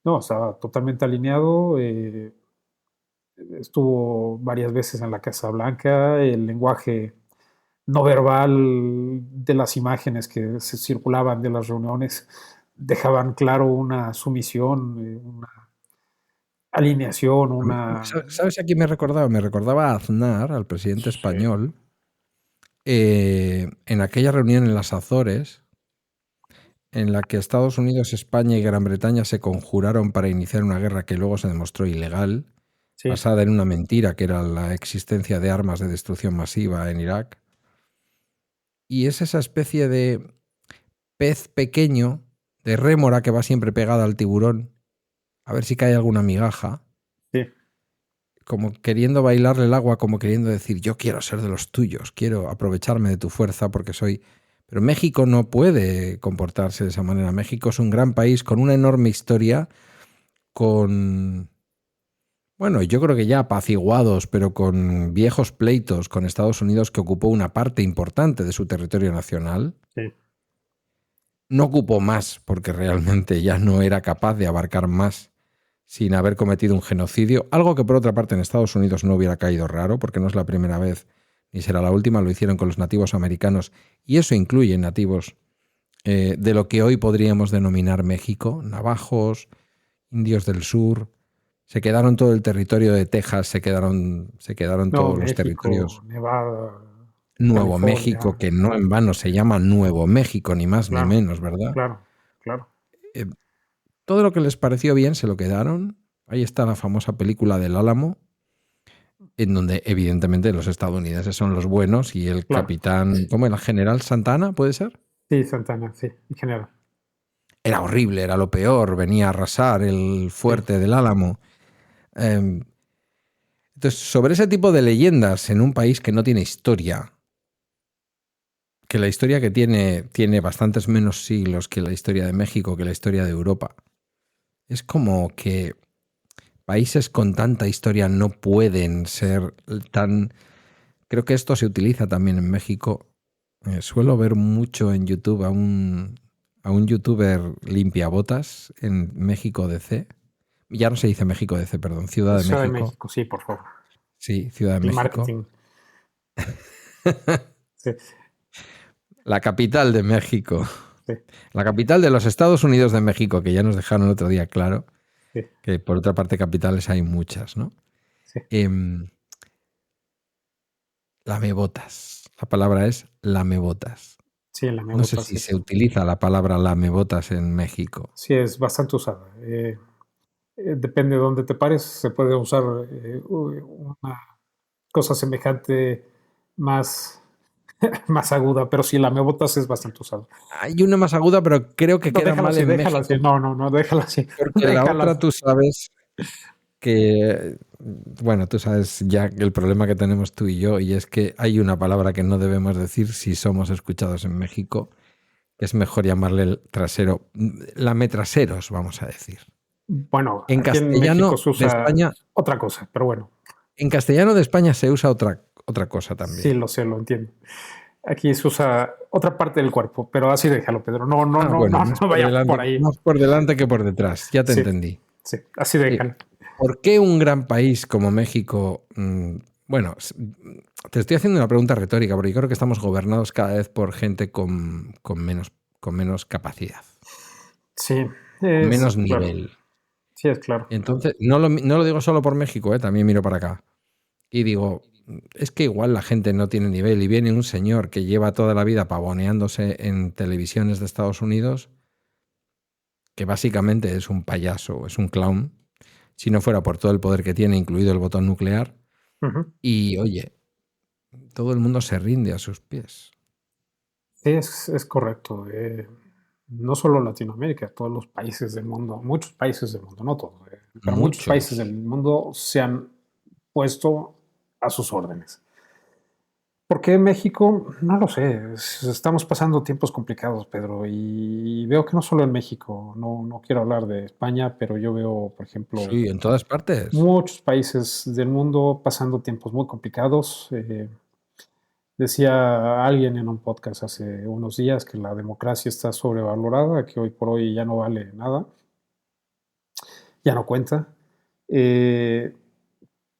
Speaker 3: No, estaba totalmente alineado. Estuvo varias veces en la Casa Blanca. El lenguaje no verbal de las imágenes que se circulaban de las reuniones dejaban claro una sumisión, una alineación, una...
Speaker 2: ¿Sabes a quién me recordaba? Me recordaba a Aznar, al presidente español, en aquella reunión en las Azores, en la que Estados Unidos, España y Gran Bretaña se conjuraron para iniciar una guerra que luego se demostró ilegal, basada en una mentira, que era la existencia de armas de destrucción masiva en Irak. Y es esa especie de pez pequeño, de rémora que va siempre pegada al tiburón, a ver si cae alguna migaja.
Speaker 3: Sí.
Speaker 2: Como queriendo bailarle el agua, como queriendo decir, yo quiero ser de los tuyos, quiero aprovecharme de tu fuerza porque soy... Pero México no puede comportarse de esa manera. México es un gran país con una enorme historia, con... Bueno, yo creo que ya apaciguados, pero con viejos pleitos con Estados Unidos, que ocupó una parte importante de su territorio nacional.
Speaker 3: Sí.
Speaker 2: No ocupó más, porque realmente ya no era capaz de abarcar más sin haber cometido un genocidio, algo que por otra parte en Estados Unidos no hubiera caído raro, porque no es la primera vez ni será la última. Lo hicieron con los nativos americanos, y eso incluye nativos de lo que hoy podríamos denominar México, navajos, indios del sur. Se quedaron todo el territorio de Texas, se quedaron todos los territorios.
Speaker 3: Nevada,
Speaker 2: Nuevo
Speaker 3: California.
Speaker 2: México, que no en vano se llama Nuevo México, ni más
Speaker 3: Claro,
Speaker 2: ni menos, ¿verdad?
Speaker 3: Claro.
Speaker 2: Todo lo que les pareció bien se lo quedaron. Ahí está la famosa película del Álamo, en donde evidentemente los estadounidenses son los buenos y el capitán, ¿cómo era? ¿General Santana, puede ser?
Speaker 3: Sí, Santana, sí, en general.
Speaker 2: Era horrible, era lo peor, venía a arrasar el fuerte del Álamo. Entonces, sobre ese tipo de leyendas en un país que no tiene historia, que la historia que tiene bastantes menos siglos que la historia de México, que la historia de Europa, es como que países con tanta historia no pueden ser tan... Creo que esto se utiliza también en México. Suelo ver mucho en YouTube a un youtuber limpiabotas en México DC. Ya no se dice México DC, perdón, Ciudad de México.
Speaker 3: Ciudad de México, sí, por favor.
Speaker 2: Sí, Ciudad de
Speaker 3: El
Speaker 2: México.
Speaker 3: marketing. Sí.
Speaker 2: La capital de México.
Speaker 3: Sí.
Speaker 2: La capital de los Estados Unidos de México, que ya nos dejaron el otro día claro.
Speaker 3: Sí.
Speaker 2: Que por otra parte capitales hay muchas, ¿no?
Speaker 3: Sí.
Speaker 2: Lamebotas. La palabra es lamebotas.
Speaker 3: Sí,
Speaker 2: No sé si se utiliza la palabra lamebotas en México.
Speaker 3: Sí, es bastante usada. Depende de dónde te pares, se puede usar una cosa semejante más, más aguda, pero sí, lamebotas es bastante usado.
Speaker 2: Hay una más aguda, pero creo que queda mal en
Speaker 3: déjala
Speaker 2: México.
Speaker 3: así. No, déjala así.
Speaker 2: Porque la otra tú sabes que, bueno, tú sabes ya el problema que tenemos tú y yo, y es que hay una palabra que no debemos decir si somos escuchados en México, que es mejor llamarle el trasero, lametraseros, vamos a decir.
Speaker 3: Bueno,
Speaker 2: en
Speaker 3: aquí
Speaker 2: castellano
Speaker 3: en México se usa
Speaker 2: de España,
Speaker 3: otra cosa, pero bueno.
Speaker 2: En castellano de España se usa otra cosa también.
Speaker 3: Sí, lo sé, lo entiendo. Aquí se usa otra parte del cuerpo, pero así déjalo, Pedro. No vayamos por ahí.
Speaker 2: Más por delante que por detrás, ya te entendí.
Speaker 3: Sí, así déjalo.
Speaker 2: ¿Por qué un gran país como México? Bueno, te estoy haciendo una pregunta retórica, porque yo creo que estamos gobernados cada vez por gente con menos capacidad.
Speaker 3: Sí.
Speaker 2: Con menos nivel.
Speaker 3: Sí, es claro.
Speaker 2: Entonces, no lo digo solo por México, también miro para acá. Y digo, es que igual la gente no tiene nivel y viene un señor que lleva toda la vida pavoneándose en televisiones de Estados Unidos, que básicamente es un payaso, es un clown, si no fuera por todo el poder que tiene, incluido el botón nuclear. Y oye, todo el mundo se rinde a sus pies.
Speaker 3: Sí, es correcto. No solo Latinoamérica, todos los países del mundo, muchos países del mundo, no todos, pero muchos países del mundo se han puesto a sus órdenes. ¿Por qué México? No lo sé. Estamos pasando tiempos complicados, Pedro, y veo que no solo en México, no quiero hablar de España, pero yo veo, por ejemplo,
Speaker 2: sí, en todas partes,
Speaker 3: muchos países del mundo pasando tiempos muy complicados. Decía alguien en un podcast hace unos días que la democracia está sobrevalorada, que hoy por hoy ya no vale nada, ya no cuenta.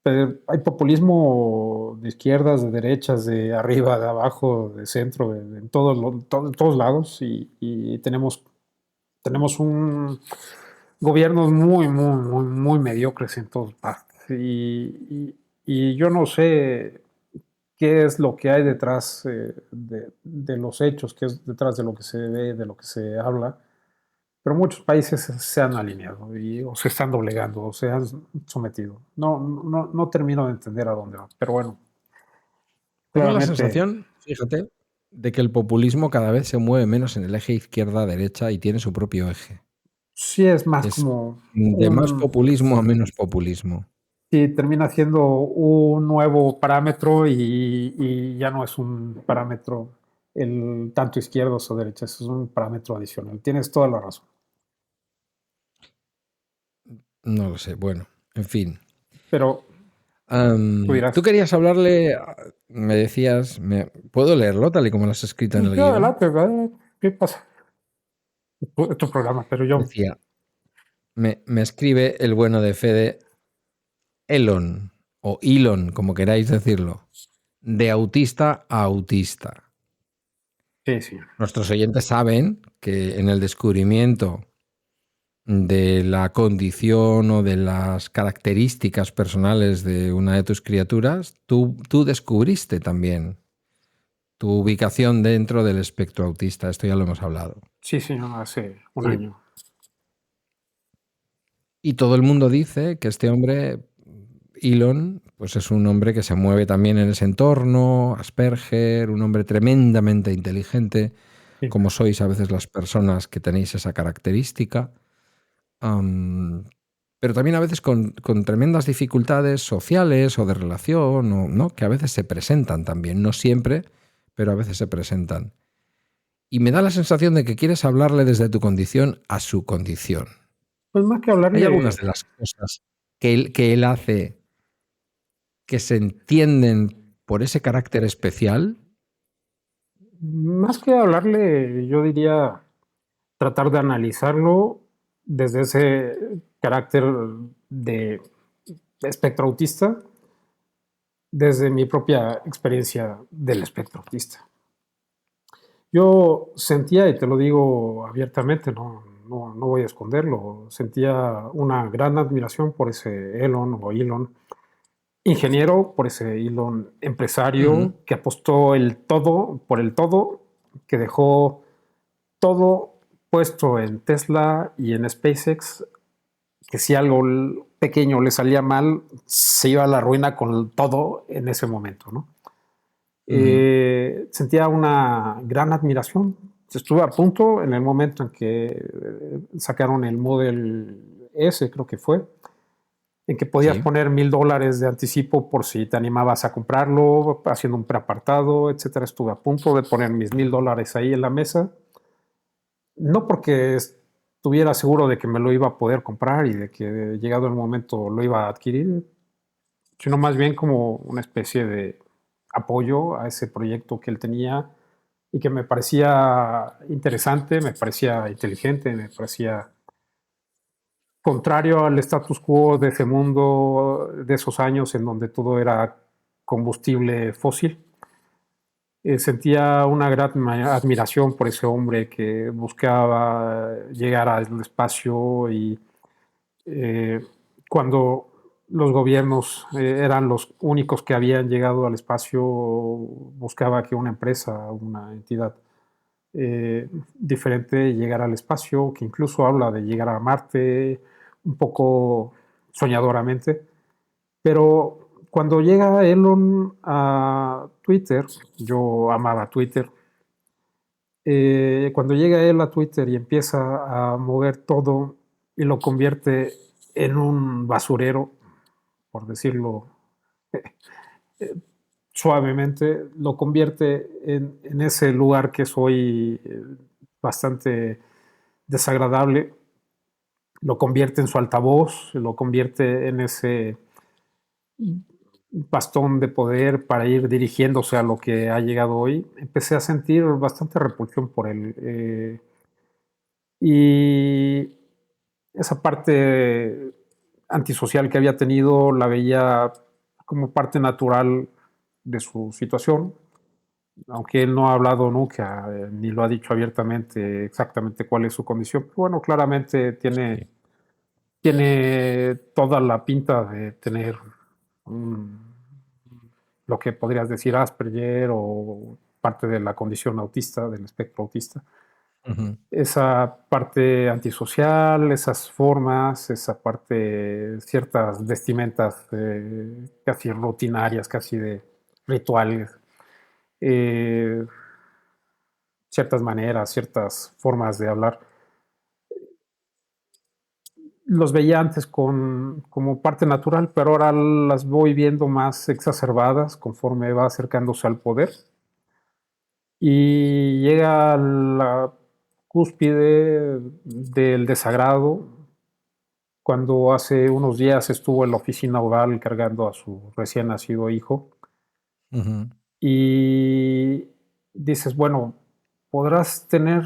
Speaker 3: Pero hay populismo de izquierdas, de derechas, de arriba, de abajo, de centro, en todos lados, y tenemos un gobiernos muy mediocres en todas partes. Y yo no sé qué es lo que hay detrás de los hechos, qué es detrás de lo que se ve, de lo que se habla, pero muchos países se han alineado o se están doblegando o se han sometido. No termino de entender a dónde va, pero bueno.
Speaker 2: Tengo la sensación, fíjate, de que el populismo cada vez se mueve menos en el eje izquierda-derecha y tiene su propio eje.
Speaker 3: Sí, es más como...
Speaker 2: De más populismo a menos populismo.
Speaker 3: Sí, termina siendo un nuevo parámetro y ya no es un parámetro el tanto izquierdos o derechas, es un parámetro adicional. Tienes toda la razón.
Speaker 2: No lo sé, bueno, en fin.
Speaker 3: Pero
Speaker 2: tú querías hablarle, me decías, ¿puedo leerlo tal y como lo has escrito en el guión?
Speaker 3: Adelante, ¿qué pasa? Es tu programa, pero yo...
Speaker 2: Decía, me escribe el bueno de Fede, Elon, o Elon, como queráis decirlo, de autista a autista.
Speaker 3: Sí, sí.
Speaker 2: Nuestros oyentes saben que en el descubrimiento de la condición o de las características personales de una de tus criaturas, tú descubriste también tu ubicación dentro del espectro autista. Esto ya lo hemos hablado.
Speaker 3: Sí, hace un año.
Speaker 2: Y todo el mundo dice que este hombre, Elon, pues es un hombre que se mueve también en ese entorno, Asperger, un hombre tremendamente inteligente, como sois a veces las personas que tenéis esa característica. Pero también a veces con tremendas dificultades sociales o de relación, ¿no? Que a veces se presentan también, no siempre, pero a veces se presentan. Y me da la sensación de que quieres hablarle desde tu condición a su condición.
Speaker 3: Pues más que hablarle...
Speaker 2: Hay algunas de las cosas que él hace que se entienden por ese carácter especial.
Speaker 3: Más que hablarle, yo diría tratar de analizarlo desde ese carácter de espectro autista, desde mi propia experiencia del espectro autista. Yo sentía, y te lo digo abiertamente, no no voy a esconderlo. Sentía una gran admiración por ese Elon, ingeniero, por ese Elon empresario que apostó el todo por el todo, que dejó todo puesto en Tesla y en SpaceX, que si algo pequeño le salía mal, se iba a la ruina con todo en ese momento, ¿no? Sentía una gran admiración. Estuve a punto en el momento en que sacaron el Model S, creo que fue, en que podías poner $1,000 de anticipo por si te animabas a comprarlo, haciendo un preapartado, etcétera. Estuve a punto de poner mis $1,000 ahí en la mesa, no porque estuviera seguro de que me lo iba a poder comprar y de que llegado el momento lo iba a adquirir, sino más bien como una especie de apoyo a ese proyecto que él tenía y que me parecía interesante, me parecía inteligente, me parecía contrario al status quo de ese mundo, de esos años en donde todo era combustible fósil. Sentía una gran admiración por ese hombre que buscaba llegar al espacio y cuando los gobiernos eran los únicos que habían llegado al espacio, buscaba que una empresa, una entidad diferente llegara al espacio, que incluso habla de llegar a Marte, un poco soñadoramente. Pero cuando llega Elon a Twitter, yo amaba Twitter, cuando llega él a Twitter y empieza a mover todo y lo convierte en un basurero, por decirlo suavemente, lo convierte en ese lugar que es hoy bastante desagradable, lo convierte en su altavoz, lo convierte en ese bastón de poder para ir dirigiéndose a lo que ha llegado hoy. Empecé a sentir bastante repulsión por él. Y esa parte antisocial que había tenido la veía como parte natural de su situación, aunque él no ha hablado nunca, ni lo ha dicho abiertamente exactamente cuál es su condición. Pero bueno, claramente tiene toda la pinta de tener lo que podrías decir Asperger o parte de la condición autista, del espectro autista. Esa parte antisocial, esas formas, esa parte, ciertas vestimentas casi rutinarias, casi de rituales, ciertas maneras, ciertas formas de hablar. Los veía antes como parte natural, pero ahora las voy viendo más exacerbadas conforme va acercándose al poder. Y llega a la cúspide del desagrado cuando hace unos días estuvo en la oficina oval cargando a su recién nacido hijo. Y dices, bueno, podrás tener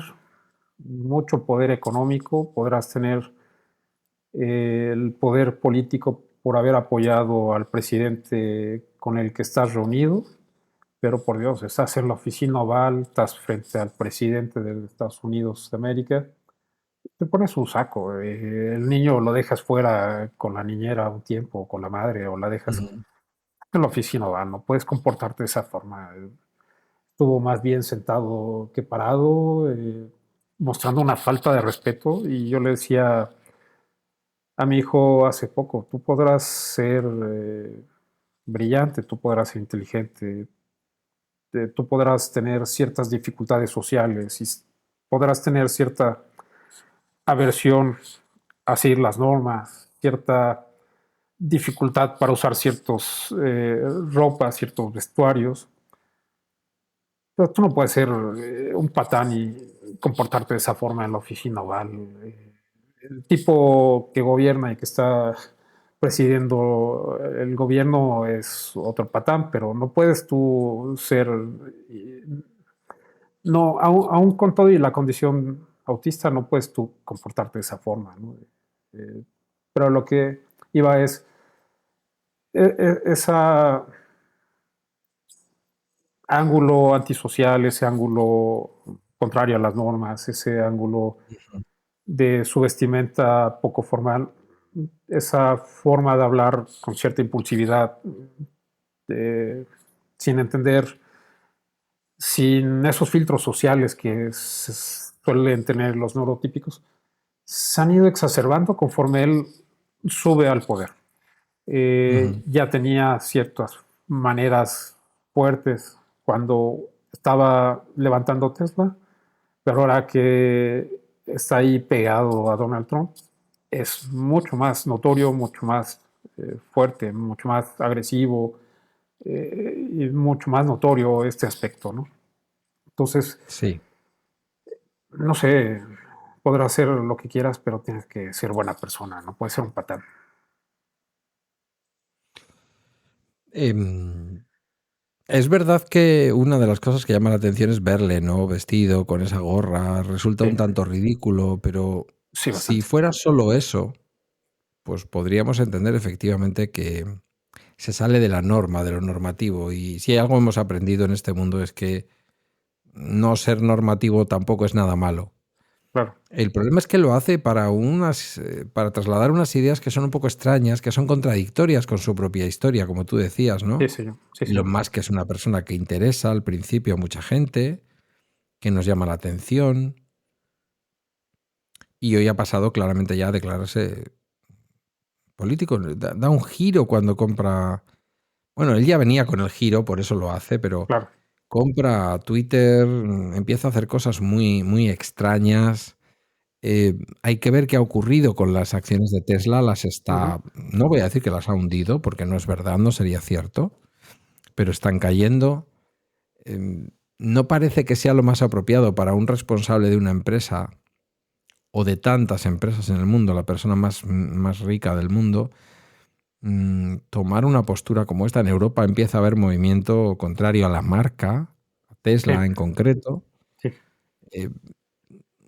Speaker 3: mucho poder económico, podrás tener el poder político por haber apoyado al presidente con el que estás reunido, pero por Dios, estás en la oficina oval, estás frente al presidente de Estados Unidos de América, te pones un saco, el niño lo dejas fuera con la niñera un tiempo, con la madre, o la dejas en la oficina oval, no puedes comportarte de esa forma. Estuvo más bien sentado que parado, mostrando una falta de respeto, y yo le decía a mi hijo hace poco, tú podrás ser brillante, tú podrás ser inteligente, tú podrás tener ciertas dificultades sociales y podrás tener cierta aversión a seguir las normas, cierta dificultad para usar ciertos ropas, ciertos vestuarios. Pero tú no puedes ser un patán y comportarte de esa forma en la oficina oval. El tipo que gobierna y que está presidiendo el gobierno es otro patán, pero no puedes tú ser, no, aún con todo y la condición autista, no puedes tú comportarte de esa forma, ¿no? Pero lo que iba es esa ángulo antisocial, ese ángulo contrario a las normas, ese ángulo de su vestimenta poco formal, esa forma de hablar con cierta impulsividad, sin entender, sin esos filtros sociales que suelen tener los neurotípicos, se han ido exacerbando conforme él sube al poder. Ya tenía ciertas maneras fuertes cuando estaba levantando Tesla, pero ahora que está ahí pegado a Donald Trump, es mucho más notorio, mucho más fuerte, mucho más agresivo y mucho más notorio este aspecto, ¿no? Entonces,
Speaker 2: Sí.
Speaker 3: no sé, podrás hacer lo que quieras, pero tienes que ser buena persona, no puedes ser un patán.
Speaker 2: Es verdad que una de las cosas que llama la atención es verle, ¿no? Vestido con esa gorra, resulta
Speaker 3: Sí,
Speaker 2: un tanto ridículo, pero
Speaker 3: sí,
Speaker 2: si
Speaker 3: bastante.
Speaker 2: fuera solo eso, pues podríamos entender efectivamente que se sale de la norma, de lo normativo. Y si algo hemos aprendido en este mundo es que no ser normativo tampoco es nada malo.
Speaker 3: Claro.
Speaker 2: El problema es que lo hace para para trasladar unas ideas que son un poco extrañas, que son contradictorias con su propia historia, como tú decías, ¿no?
Speaker 3: Sí, señor. Sí,
Speaker 2: Elon
Speaker 3: señor.
Speaker 2: Musk es una persona que interesa al principio a mucha gente, que nos llama la atención, y hoy ha pasado claramente ya a declararse político. Da un giro cuando compra. Bueno, él ya venía con el giro, por eso lo hace, pero
Speaker 3: Claro.
Speaker 2: compra Twitter, empieza a hacer cosas muy, muy extrañas. Hay que ver qué ha ocurrido con las acciones de Tesla.
Speaker 3: Ujú.
Speaker 2: No voy a decir que las ha hundido, porque no es verdad, no sería cierto, pero están cayendo. No parece que sea lo más apropiado para un responsable de una empresa o de tantas empresas en el mundo, la persona más rica del mundo, tomar una postura como esta. En Europa empieza a haber movimiento contrario a la marca, a
Speaker 3: Sí,
Speaker 2: Tesla en concreto,
Speaker 3: sí.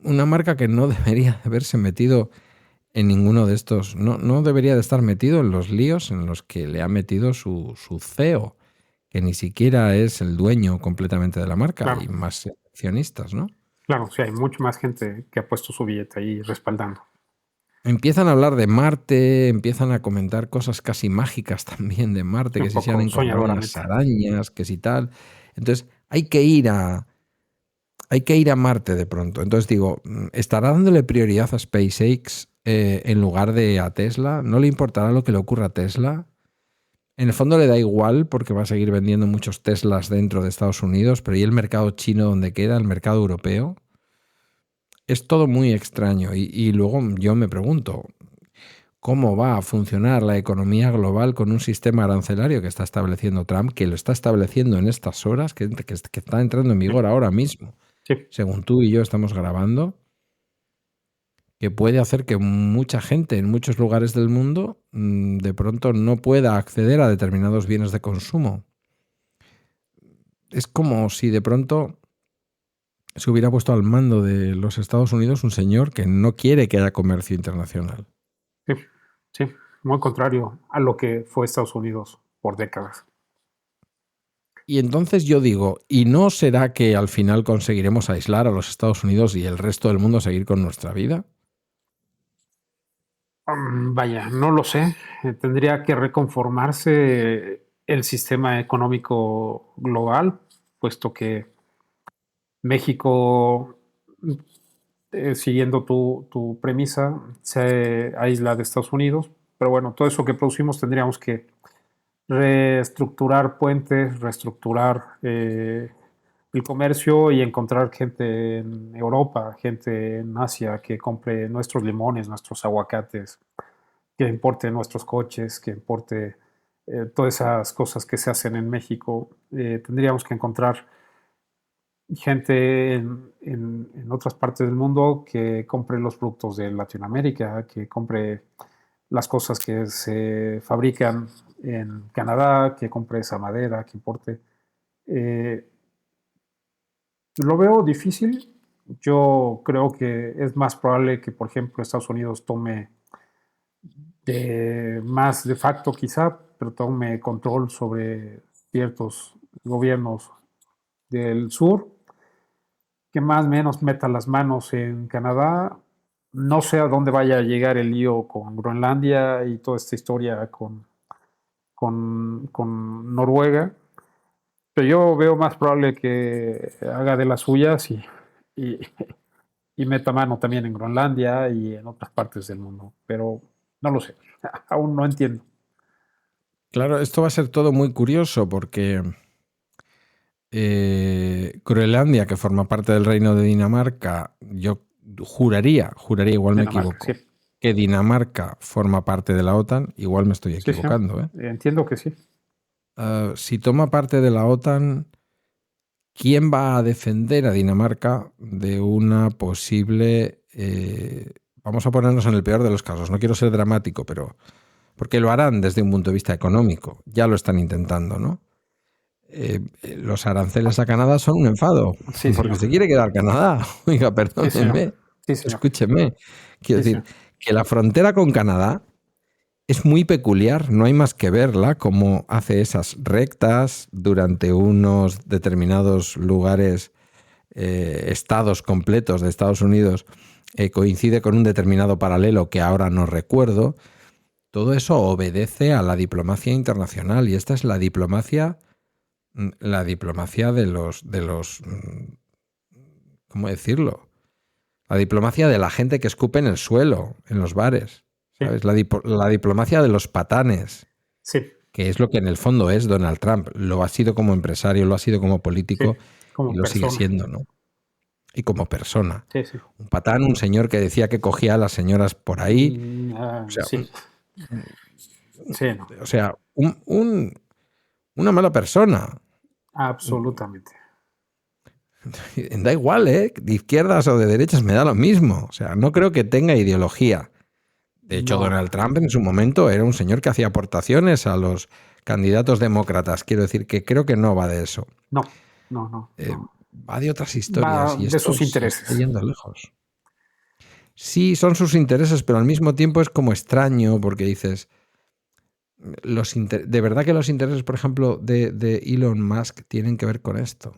Speaker 2: una marca que no debería haberse metido en ninguno de estos, no debería de estar metido en los líos en los que le ha metido su CEO, que ni siquiera es el dueño completamente de la marca,
Speaker 3: Claro,
Speaker 2: hay más accionistas, ¿no?
Speaker 3: claro, sí, hay mucha más gente que ha puesto su billete ahí respaldando.
Speaker 2: Empiezan a hablar de Marte, empiezan a comentar cosas casi mágicas también de Marte,
Speaker 3: Sí,
Speaker 2: que
Speaker 3: un
Speaker 2: si se han
Speaker 3: poco
Speaker 2: encontrado unas
Speaker 3: soñadoramente.
Speaker 2: arañas, que si tal. Entonces, hay que ir a Marte de pronto. Entonces digo, ¿estará dándole prioridad a SpaceX en lugar de a Tesla? ¿No le importará lo que le ocurra a Tesla? En el fondo le da igual porque va a seguir vendiendo muchos Teslas dentro de Estados Unidos, pero ¿y el mercado chino dónde queda? ¿El mercado europeo? Es todo muy extraño y luego yo me pregunto, ¿cómo va a funcionar la economía global con un sistema arancelario que está estableciendo Trump, que lo está estableciendo en estas horas, que está entrando en
Speaker 3: Sí,
Speaker 2: vigor ahora mismo,
Speaker 3: sí,
Speaker 2: según tú y yo estamos grabando, que puede hacer que mucha gente en muchos lugares del mundo de pronto no pueda acceder a determinados bienes de consumo? Es como si de pronto se hubiera puesto al mando de los Estados Unidos un señor que no quiere que haya comercio internacional.
Speaker 3: sí, sí, muy contrario a lo que fue Estados Unidos por décadas.
Speaker 2: Y entonces yo digo, ¿y no será que al final conseguiremos aislar a los Estados Unidos y el resto del mundo seguir con nuestra vida?
Speaker 3: Vaya, no lo sé. Tendría que reconformarse el sistema económico global, puesto que México, siguiendo tu premisa, se aísla de Estados Unidos. Pero bueno, todo eso que producimos tendríamos que reestructurar puentes, reestructurar el comercio y encontrar gente en Europa, gente en Asia que compre nuestros limones, nuestros aguacates, que importe nuestros coches, que importe todas esas cosas que se hacen en México. Tendríamos que encontrar gente en otras partes del mundo que compre los productos de Latinoamérica, que compre las cosas que se fabrican en Canadá, que compre esa madera, que importe. Eh, lo veo difícil. Yo creo que es más probable que, por ejemplo, Estados Unidos tome más de facto quizá, pero tome control sobre ciertos gobiernos del sur, que más o menos meta las manos en Canadá No sé a dónde vaya a llegar el lío con Groenlandia y toda esta historia con Noruega, pero yo veo más probable que haga de las suyas y, y meta mano también en Groenlandia y en otras partes del mundo, pero no lo sé, aún no entiendo.
Speaker 2: Claro, esto va a ser todo muy curioso porque Groenlandia, que forma parte del Reino de Dinamarca, yo juraría, igual me
Speaker 3: Dinamarca,
Speaker 2: equivoco,
Speaker 3: sí.
Speaker 2: que Dinamarca forma parte de la OTAN, igual me estoy
Speaker 3: Sí, sí.
Speaker 2: equivocando.
Speaker 3: Entiendo que sí.
Speaker 2: Si toma parte de la OTAN, ¿quién va a defender a Dinamarca de una posible... vamos a ponernos en el peor de los casos, no quiero ser dramático, pero... Porque lo harán desde un punto de vista económico, ya lo están intentando, ¿no? Los aranceles a Canadá son un enfado,
Speaker 3: Sí,
Speaker 2: porque
Speaker 3: señor.
Speaker 2: se quiere quedar Canadá. Oiga,
Speaker 3: Sí, señor.
Speaker 2: perdónenme,
Speaker 3: Sí, señor.
Speaker 2: escúcheme. Quiero
Speaker 3: Sí,
Speaker 2: decir,
Speaker 3: señor.
Speaker 2: que la frontera con Canadá es muy peculiar, no hay más que verla, cómo hace esas rectas durante unos determinados lugares, estados completos de Estados Unidos, coincide con un determinado paralelo que ahora no recuerdo. Todo eso obedece a la diplomacia internacional y esta es la diplomacia de los, ¿cómo decirlo? La diplomacia de la gente que escupe en el suelo, en los bares,
Speaker 3: Sí,
Speaker 2: ¿sabes? La diplomacia de los patanes,
Speaker 3: sí,
Speaker 2: que es lo que en el fondo es Donald Trump. Lo ha sido como empresario, lo ha sido como
Speaker 3: sí.
Speaker 2: político y
Speaker 3: Como
Speaker 2: lo sigue
Speaker 3: persona.
Speaker 2: siendo, ¿no? Y como persona.
Speaker 3: Sí, sí.
Speaker 2: Un patán, un señor que decía que cogía a las señoras por ahí. O sea,
Speaker 3: Sí. Sí, no.
Speaker 2: o sea una mala persona.
Speaker 3: Absolutamente.
Speaker 2: Da igual, ¿eh? De izquierdas o de derechas me da lo mismo. O sea, no creo que tenga ideología. De hecho,
Speaker 3: No,
Speaker 2: Donald Trump en su momento era un señor que hacía aportaciones a los candidatos demócratas. Quiero decir que creo que no va de eso.
Speaker 3: no, no, no, no.
Speaker 2: Va de otras
Speaker 3: Va
Speaker 2: historias y
Speaker 3: de
Speaker 2: esto
Speaker 3: sus
Speaker 2: se está
Speaker 3: intereses.
Speaker 2: yendo lejos. Sí, son sus intereses, pero al mismo tiempo es como extraño porque dices, de verdad que los intereses, por ejemplo, de Elon Musk tienen que ver con esto.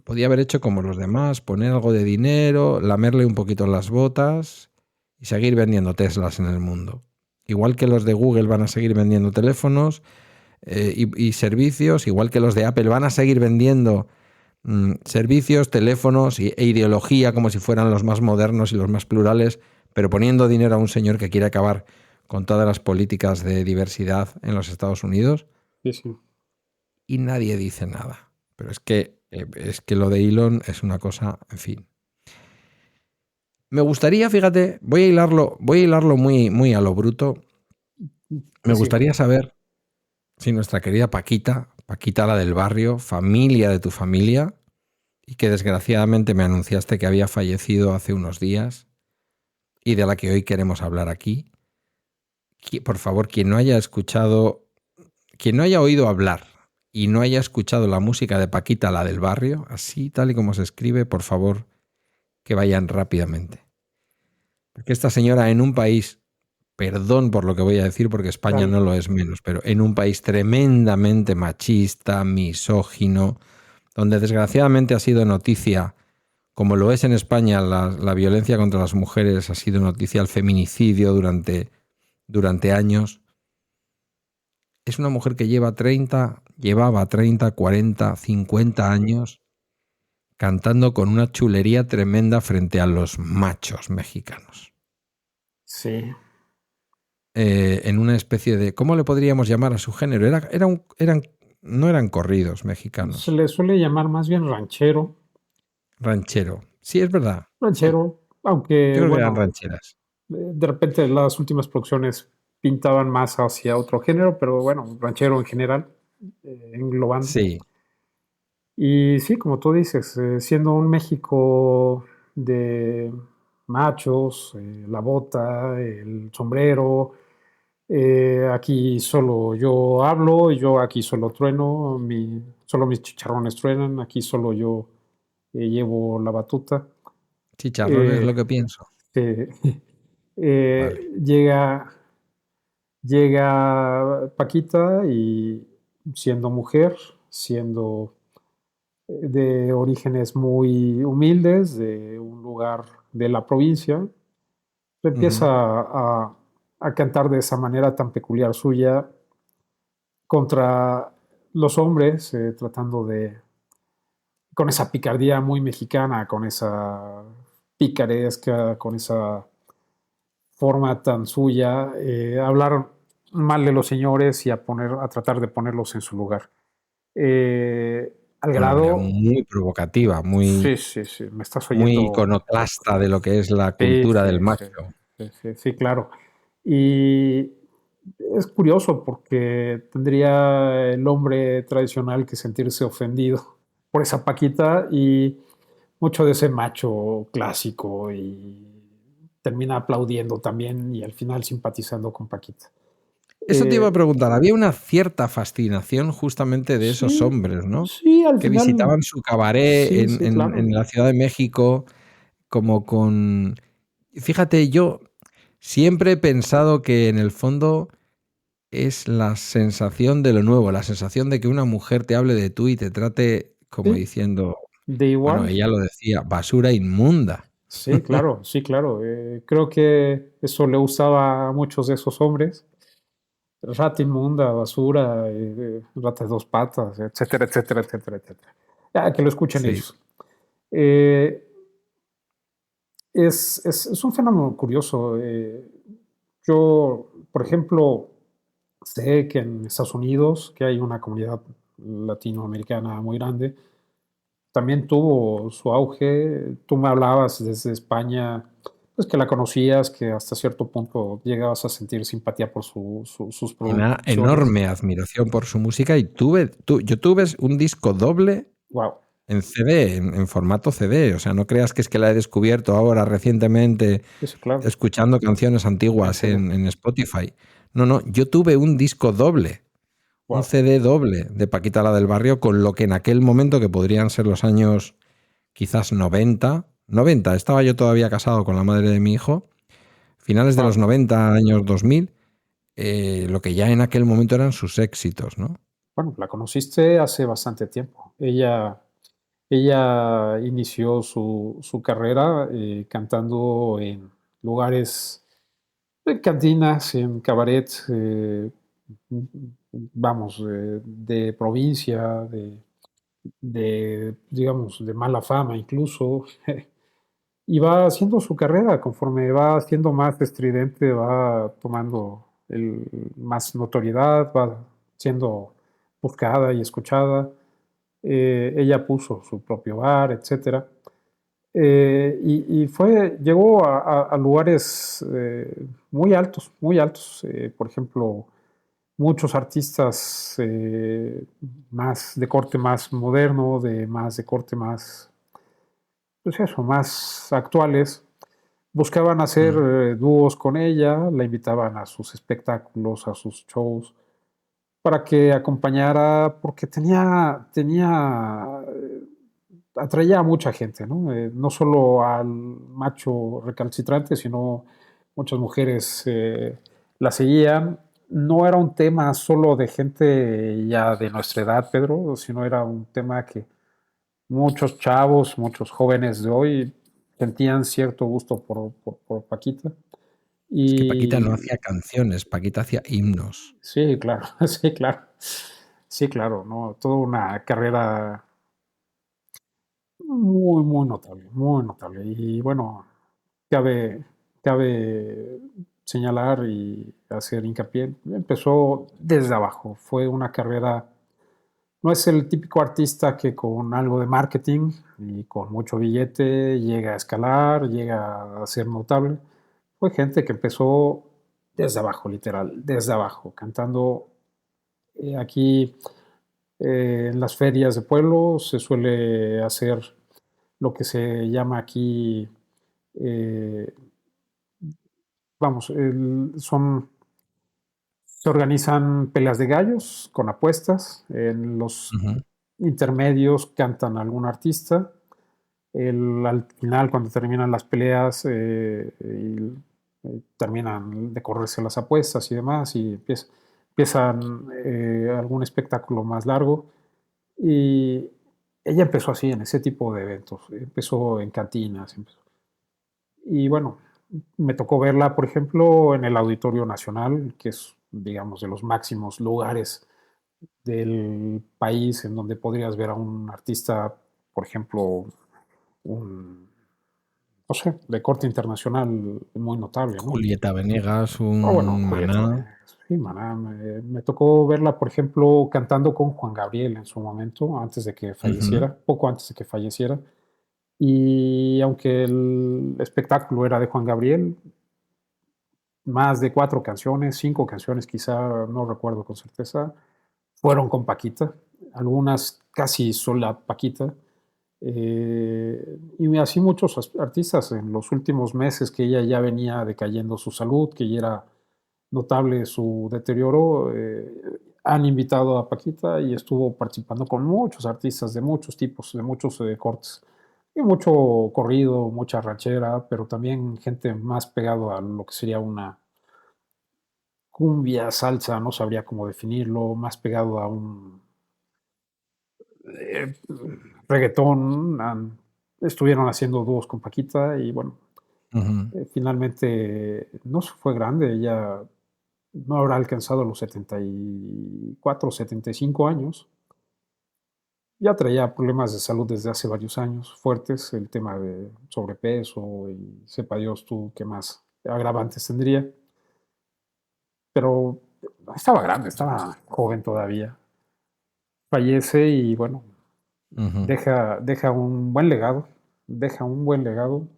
Speaker 2: Podía haber hecho como los demás, poner algo de dinero, lamerle un poquito las botas y seguir vendiendo Teslas en el mundo. Igual que los de Google van a seguir vendiendo teléfonos y servicios, igual que los de Apple van a seguir vendiendo servicios, teléfonos e ideología como si fueran los más modernos y los más plurales, pero poniendo dinero a un señor que quiere acabar con todas las políticas de diversidad en los Estados Unidos
Speaker 3: Sí, sí.
Speaker 2: y nadie dice nada. Pero es que lo de Elon es una cosa, en fin. Me gustaría, fíjate, voy a hilarlo muy, muy a lo bruto. Me
Speaker 3: Sí.
Speaker 2: gustaría saber si nuestra querida Paquita la del barrio, familia de tu familia, y que desgraciadamente me anunciaste que había fallecido hace unos días y de la que hoy queremos hablar aquí. Por favor, quien no haya oído hablar y no haya escuchado la música de Paquita la del barrio, así tal y como se escribe, por favor, que vayan rápidamente. Porque esta señora en un país, perdón por lo que voy a decir porque España
Speaker 3: Dale.
Speaker 2: no lo es menos, pero en un país tremendamente machista, misógino, donde desgraciadamente ha sido noticia, como lo es en España, la violencia contra las mujeres ha sido noticia, el feminicidio durante años. Es una mujer que llevaba 30, 40, 50 años cantando con una chulería tremenda frente a los machos mexicanos.
Speaker 3: Sí.
Speaker 2: En una especie de... ¿Cómo le podríamos llamar a su género? No eran corridos
Speaker 3: Se
Speaker 2: mexicanos.
Speaker 3: le suele llamar más bien ranchero.
Speaker 2: Ranchero. Sí, es verdad. Sí,
Speaker 3: Ranchero,
Speaker 2: yo
Speaker 3: aunque
Speaker 2: creo que eran
Speaker 3: bueno,
Speaker 2: rancheras.
Speaker 3: de repente las últimas producciones pintaban más hacia otro género, pero bueno, ranchero en general, englobando.
Speaker 2: Sí,
Speaker 3: Y sí, como tú dices, siendo un México de machos, la bota, el sombrero, aquí solo yo hablo, y yo aquí solo trueno, solo mis chicharrones truenan, aquí solo yo llevo la batuta.
Speaker 2: chicharrón es
Speaker 3: Eh,
Speaker 2: lo que pienso.
Speaker 3: eh,
Speaker 2: Vale.
Speaker 3: llega, llega Paquita y siendo mujer, siendo de orígenes muy humildes, de un lugar de la provincia, empieza a cantar de esa manera tan peculiar suya contra los hombres, tratando de, con esa picardía muy mexicana, con esa picaresca, con esa forma tan suya, hablar mal de los señores y a tratar de ponerlos en su lugar. Al
Speaker 2: De una manera
Speaker 3: grado,
Speaker 2: muy provocativa,
Speaker 3: sí,
Speaker 2: muy,
Speaker 3: sí, sí, me estás
Speaker 2: muy
Speaker 3: oyendo.
Speaker 2: iconoclasta de lo que es la
Speaker 3: Sí,
Speaker 2: cultura
Speaker 3: sí,
Speaker 2: del
Speaker 3: sí,
Speaker 2: macho.
Speaker 3: sí, sí, sí, claro. Y es curioso porque tendría el hombre tradicional que sentirse ofendido por esa Paquita y mucho de ese macho clásico y termina aplaudiendo también y al final simpatizando con Paquita.
Speaker 2: Eso te iba a
Speaker 3: Eh,
Speaker 2: preguntar, había una cierta fascinación justamente de esos
Speaker 3: sí,
Speaker 2: hombres, ¿no?
Speaker 3: sí, al
Speaker 2: Que
Speaker 3: final,
Speaker 2: visitaban su cabaret
Speaker 3: sí, sí, claro.
Speaker 2: en la Ciudad de México, como con... Fíjate, yo siempre he pensado que en el fondo es la sensación de lo nuevo, la sensación de que una mujer te hable de tú y te trate como
Speaker 3: Sí,
Speaker 2: diciendo,
Speaker 3: de
Speaker 2: bueno,
Speaker 3: igual.
Speaker 2: ella lo decía, basura inmunda.
Speaker 3: Sí, claro, sí, claro. Creo que eso le gustaba a muchos de esos hombres. Rata inmunda, basura, rata de dos patas, etcétera, etcétera, etcétera, etcétera. Ya, que lo escuchen
Speaker 2: Sí.
Speaker 3: ellos. Eh, es un fenómeno curioso. Yo, por ejemplo, sé que en Estados Unidos, que hay una comunidad latinoamericana muy grande, también tuvo su auge. Tú me hablabas desde España, pues que la conocías, que hasta cierto punto llegabas a sentir simpatía por sus
Speaker 2: Una
Speaker 3: producciones.
Speaker 2: enorme admiración por su música y yo tuve un disco doble
Speaker 3: Wow.
Speaker 2: en CD, en formato CD. O sea, no creas que es que la he descubierto ahora recientemente
Speaker 3: Sí, sí, claro.
Speaker 2: escuchando canciones
Speaker 3: En
Speaker 2: antiguas
Speaker 3: CD.
Speaker 2: en Spotify. No, no, yo tuve un disco doble, un
Speaker 3: Wow.
Speaker 2: CD doble de Paquita la del Barrio, con lo que en aquel momento, que podrían ser los años quizás 90, estaba yo todavía casado con la madre de mi hijo, finales de los
Speaker 3: Wow.
Speaker 2: 90, años 2000, lo que ya en aquel momento eran sus éxitos, ¿no?
Speaker 3: Bueno, la conociste hace bastante tiempo. Ella inició su carrera cantando en lugares, en cantinas, en cabarets, vamos, de provincia, digamos, de mala fama incluso. Y va haciendo su carrera conforme va siendo más estridente, va tomando más notoriedad, va siendo buscada y escuchada. Ella puso su propio bar, etcétera. Llegó a lugares muy altos, muy altos. Por ejemplo, muchos artistas más de corte más moderno, de corte más, pues eso, más actuales, buscaban hacer
Speaker 2: Mm.
Speaker 3: dúos con ella, la invitaban a sus espectáculos, a sus shows, para que acompañara, porque atraía a mucha gente, ¿no? No solo al macho recalcitrante, sino muchas mujeres la seguían. No era un tema solo de gente ya de nuestra edad, Pedro, sino era un tema que muchos chavos, muchos jóvenes de hoy sentían cierto gusto por Paquita.
Speaker 2: Es que Paquita no
Speaker 3: Y
Speaker 2: hacía canciones, Paquita hacía himnos.
Speaker 3: sí, claro, sí, claro, sí, claro, ¿no? Toda una carrera muy, muy notable, muy notable. Y bueno, cabe, cabe señalar y hacer hincapié, empezó desde abajo, fue una carrera, no es el típico artista que con algo de marketing y con mucho billete llega a escalar, llega a ser notable. Fue gente que empezó desde abajo, literal, desde abajo, cantando aquí en las ferias de pueblo se suele hacer lo que se llama aquí, eh, vamos, se organizan peleas de gallos con apuestas. En los
Speaker 2: Ujú.
Speaker 3: intermedios cantan algún artista. Al final, cuando terminan las peleas, terminan de correrse las apuestas y demás, y empiezan algún espectáculo más largo. Y ella empezó así, en ese tipo de eventos, empezó en cantinas, y bueno, me tocó verla, por ejemplo, en el Auditorio Nacional, que es, digamos, de los máximos lugares del país en donde podrías ver a un artista, por ejemplo, un, no sé, de corte internacional muy notable, ¿no?
Speaker 2: Julieta Venegas,
Speaker 3: Bueno,
Speaker 2: un
Speaker 3: Julieta
Speaker 2: Maná.
Speaker 3: Venegas, sí, Maná. Me tocó verla, por ejemplo, cantando con Juan Gabriel en su momento, antes de que
Speaker 2: Ujú.
Speaker 3: falleciera, poco antes de que falleciera. Y aunque el espectáculo era de Juan Gabriel, más de 4 canciones, 5 canciones quizá, no recuerdo con certeza, fueron con Paquita, algunas casi sola Paquita. Y así muchos artistas en los últimos meses que ella ya venía decayendo su salud, que ya era notable su deterioro, han invitado a Paquita y estuvo participando con muchos artistas de muchos tipos, de muchos cortes. Y mucho corrido, mucha ranchera, pero también gente más pegado a lo que sería una cumbia, salsa, no sabría cómo definirlo, más pegado a un eh, reggaetón. Estuvieron haciendo dúos con Paquita y bueno,
Speaker 2: Ujú.
Speaker 3: finalmente no se fue grande, ella no habrá alcanzado los 74, 75 años. Ya traía problemas de salud desde hace varios años fuertes, el tema de sobrepeso y sepa Dios tú qué más agravantes tendría. Pero estaba grande, estaba joven todavía. Fallece y bueno,
Speaker 2: Ujú.
Speaker 3: deja un buen legado, deja un buen legado.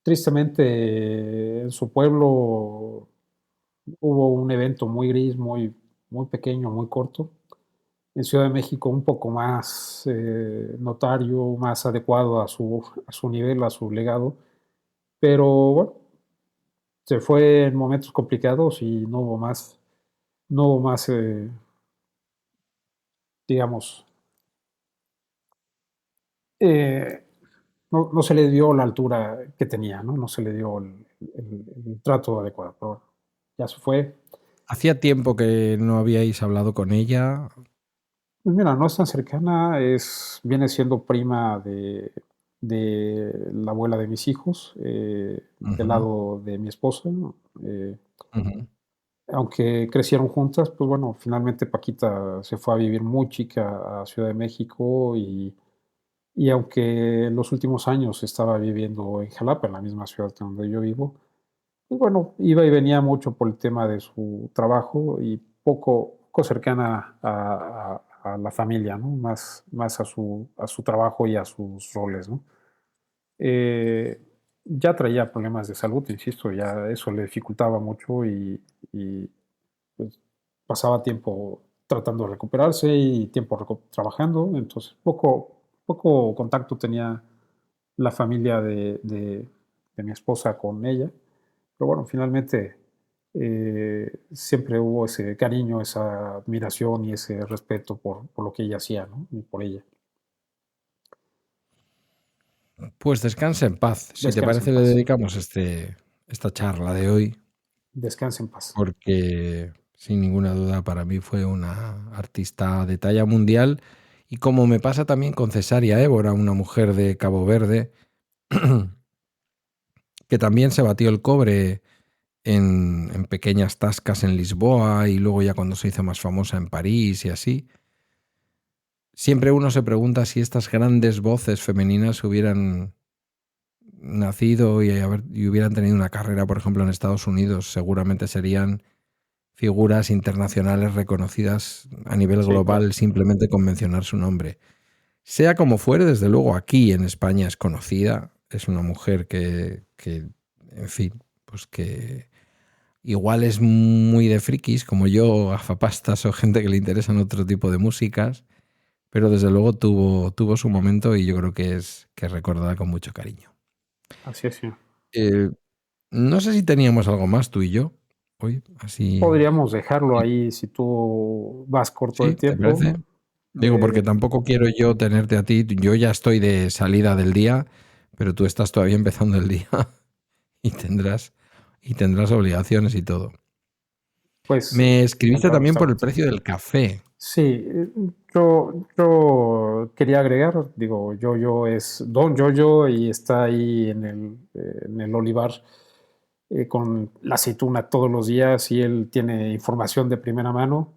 Speaker 3: Tristemente, en su pueblo hubo un evento muy gris, muy pequeño, muy corto. En Ciudad de México un poco más notario, más adecuado a su nivel, a su legado. Pero bueno, se fue en momentos complicados y no hubo más, digamos, eh, no se le dio la altura que tenía, ¿no? No se le dio el trato adecuado. Pero bueno, ya se fue.
Speaker 2: Hacía tiempo que no habíais hablado con ella.
Speaker 3: Pues mira, no es tan cercana, viene siendo prima de la abuela de mis hijos, del
Speaker 2: Ujú.
Speaker 3: lado de mi esposa, ¿no?
Speaker 2: Ujú.
Speaker 3: Aunque crecieron juntas, pues bueno, finalmente Paquita se fue a vivir muy chica a Ciudad de México y aunque en los últimos años estaba viviendo en Jalapa, en la misma ciudad donde yo vivo, pues bueno, iba y venía mucho por el tema de su trabajo y poco cercana a la familia, ¿no? Más a su trabajo y a sus roles, ¿no? Eh, ya traía problemas de salud, insisto, ya eso le dificultaba mucho y, pues, pasaba tiempo tratando de recuperarse y tiempo trabajando, entonces poco contacto tenía la familia de mi esposa con ella. Pero bueno, finalmente siempre hubo ese cariño, esa admiración y ese respeto por lo que ella hacía, ¿no? Y por ella.
Speaker 2: Pues descansa en paz. Si te
Speaker 3: Descansa en
Speaker 2: parece, le
Speaker 3: paz.
Speaker 2: dedicamos esta charla de hoy,
Speaker 3: Descansa en paz.
Speaker 2: porque sin ninguna duda para mí fue una artista de talla mundial. Y como me pasa también con Cesárea Évora, una mujer de Cabo Verde, que también se batió el cobre en pequeñas tascas en Lisboa y luego ya cuando se hizo más famosa en París y así. Siempre uno se pregunta si estas grandes voces femeninas hubieran nacido y hubieran tenido una carrera, por ejemplo, en Estados Unidos, seguramente serían figuras internacionales reconocidas a nivel
Speaker 3: Sí, claro.
Speaker 2: global simplemente con mencionar su nombre. Sea como fuere, desde luego aquí en España es conocida, es una mujer que en fin, pues que igual es muy de frikis, como yo, gafapastas o gente que le interesan otro tipo de músicas, pero desde luego tuvo su momento y yo creo que es recordada con mucho cariño.
Speaker 3: Así es, sí.
Speaker 2: Eh, no sé si teníamos algo más tú y yo hoy, así.
Speaker 3: Podríamos dejarlo ahí si tú vas corto de
Speaker 2: ¿Sí? ¿Te
Speaker 3: tiempo.
Speaker 2: parece? Digo, porque tampoco quiero yo tenerte a ti. Yo ya estoy de salida del día, pero tú estás todavía empezando el día y tendrás obligaciones y todo.
Speaker 3: Pues
Speaker 2: Me escribiste
Speaker 3: encantado de
Speaker 2: también
Speaker 3: estar
Speaker 2: por el
Speaker 3: contigo.
Speaker 2: precio del café.
Speaker 3: Sí, yo quería agregar, digo, Yoyo es Don Yoyo y está ahí en el olivar con la aceituna todos los días y él tiene información de primera mano.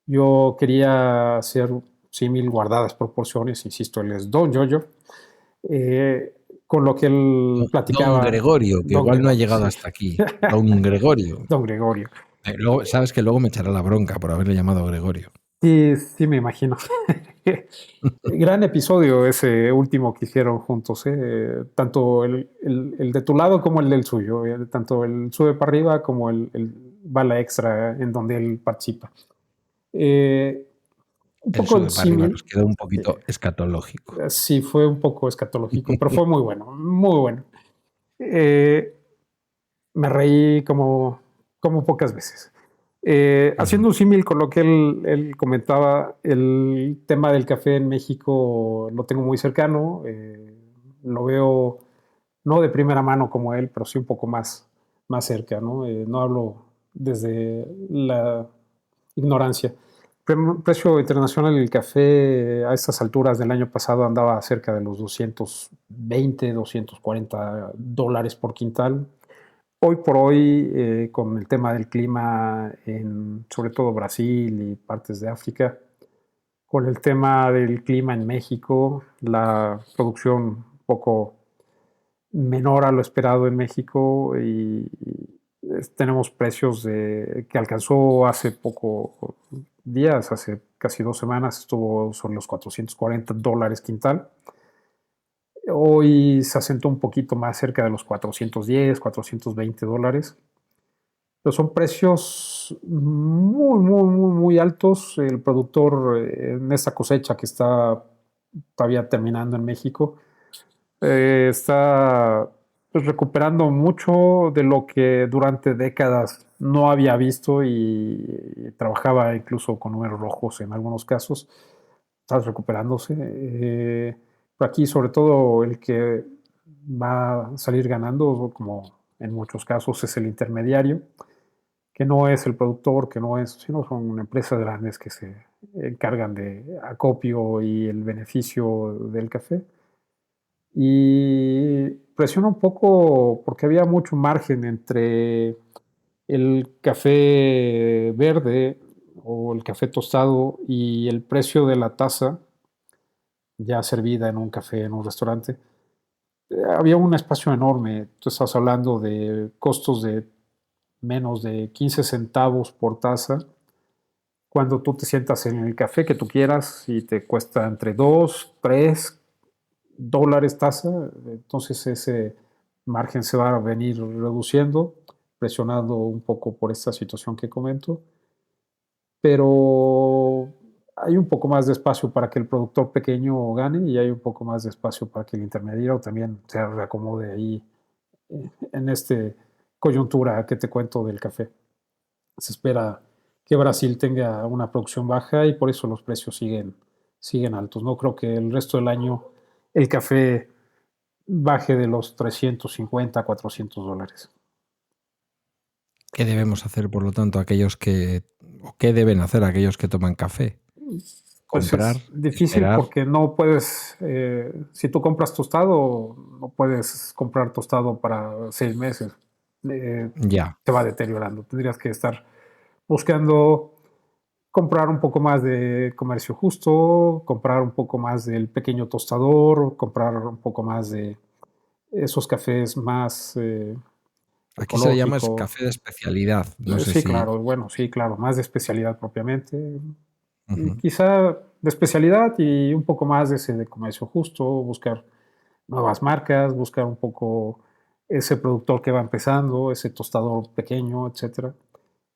Speaker 3: Yo quería hacer símil guardadas proporciones, insisto, él es Don Yoyo, eh, con lo que él
Speaker 2: Don
Speaker 3: platicaba.
Speaker 2: Gregorio, que
Speaker 3: Don
Speaker 2: igual no ha
Speaker 3: Gregorio,
Speaker 2: llegado
Speaker 3: sí.
Speaker 2: hasta aquí. Don Gregorio.
Speaker 3: Don Gregorio.
Speaker 2: Luego, sabes que luego me echará la bronca por haberle llamado Gregorio.
Speaker 3: Sí, sí, me imagino. Gran episodio ese último que hicieron juntos, tanto el de tu lado como el del suyo, tanto el sube para arriba como el bala extra en donde él participa. Un
Speaker 2: El
Speaker 3: poco el
Speaker 2: sube para arriba nos
Speaker 3: símil,
Speaker 2: quedó un poquito escatológico.
Speaker 3: sí fue un poco escatológico, pero fue muy bueno, muy bueno. Eh, Me reí como pocas veces. Haciendo un símil con lo que él comentaba, el tema del café en México lo tengo muy cercano, lo veo no de primera mano como él, pero sí un poco más cerca, ¿no? No hablo desde la ignorancia. Precio internacional del café a estas alturas del año pasado andaba cerca de los 220, $240 por quintal. Hoy por hoy, con el tema del clima sobre todo Brasil y partes de África, con el tema del clima en México, la producción un poco menor a lo esperado en México y tenemos precios que alcanzó hace poco días, hace casi 2 semanas, estuvo sobre los $440 quintal. Hoy se asentó un poquito más cerca de los $410, $420. Pero son precios muy altos. El productor en esta cosecha que está todavía terminando en México está pues, recuperando mucho de lo que durante décadas no había visto y trabajaba incluso con números rojos en algunos casos. Está recuperándose. Por aquí, sobre todo, el que va a salir ganando, como en muchos casos, es el intermediario, que no es el productor, que no es, sino son empresas grandes que se encargan de acopio y el beneficio del café. Y presiona un poco porque había mucho margen entre el café verde o el café tostado y el precio de la taza ya servida en un café, en un restaurante. Había un espacio enorme. Tú estás hablando de costos de menos de 15 centavos por taza. Cuando tú te sientas en el café que tú quieras y te cuesta entre 2, $3 taza, entonces ese margen se va a venir reduciendo, presionado un poco por esta situación que comento, pero hay un poco más de espacio para que el productor pequeño gane y hay un poco más de espacio para que el intermediario también se reacomode ahí en este coyuntura que te cuento del café. Se espera que Brasil tenga una producción baja y por eso los precios siguen altos. No creo que el resto del año el café baje de los $350 a $400.
Speaker 2: ¿Qué debemos hacer, por lo tanto, o qué deben hacer aquellos que toman café?
Speaker 3: Pues
Speaker 2: Comprar,
Speaker 3: es difícil
Speaker 2: esperar.
Speaker 3: porque no puedes, si tú compras tostado, no puedes comprar tostado para 6 meses.
Speaker 2: Ya.
Speaker 3: Se va deteriorando. Tendrías que estar buscando comprar un poco más de comercio justo, comprar un poco más del pequeño tostador, comprar un poco más de esos cafés más
Speaker 2: Aquí se le llama
Speaker 3: ecológicos.
Speaker 2: café de especialidad. No sé
Speaker 3: Sí,
Speaker 2: si.
Speaker 3: claro, bueno, sí, claro, más de especialidad propiamente. Y
Speaker 2: Ujú.
Speaker 3: quizá de especialidad y un poco más de ese de comercio justo, buscar nuevas marcas, buscar un poco ese productor que va empezando, ese tostador pequeño, etcétera.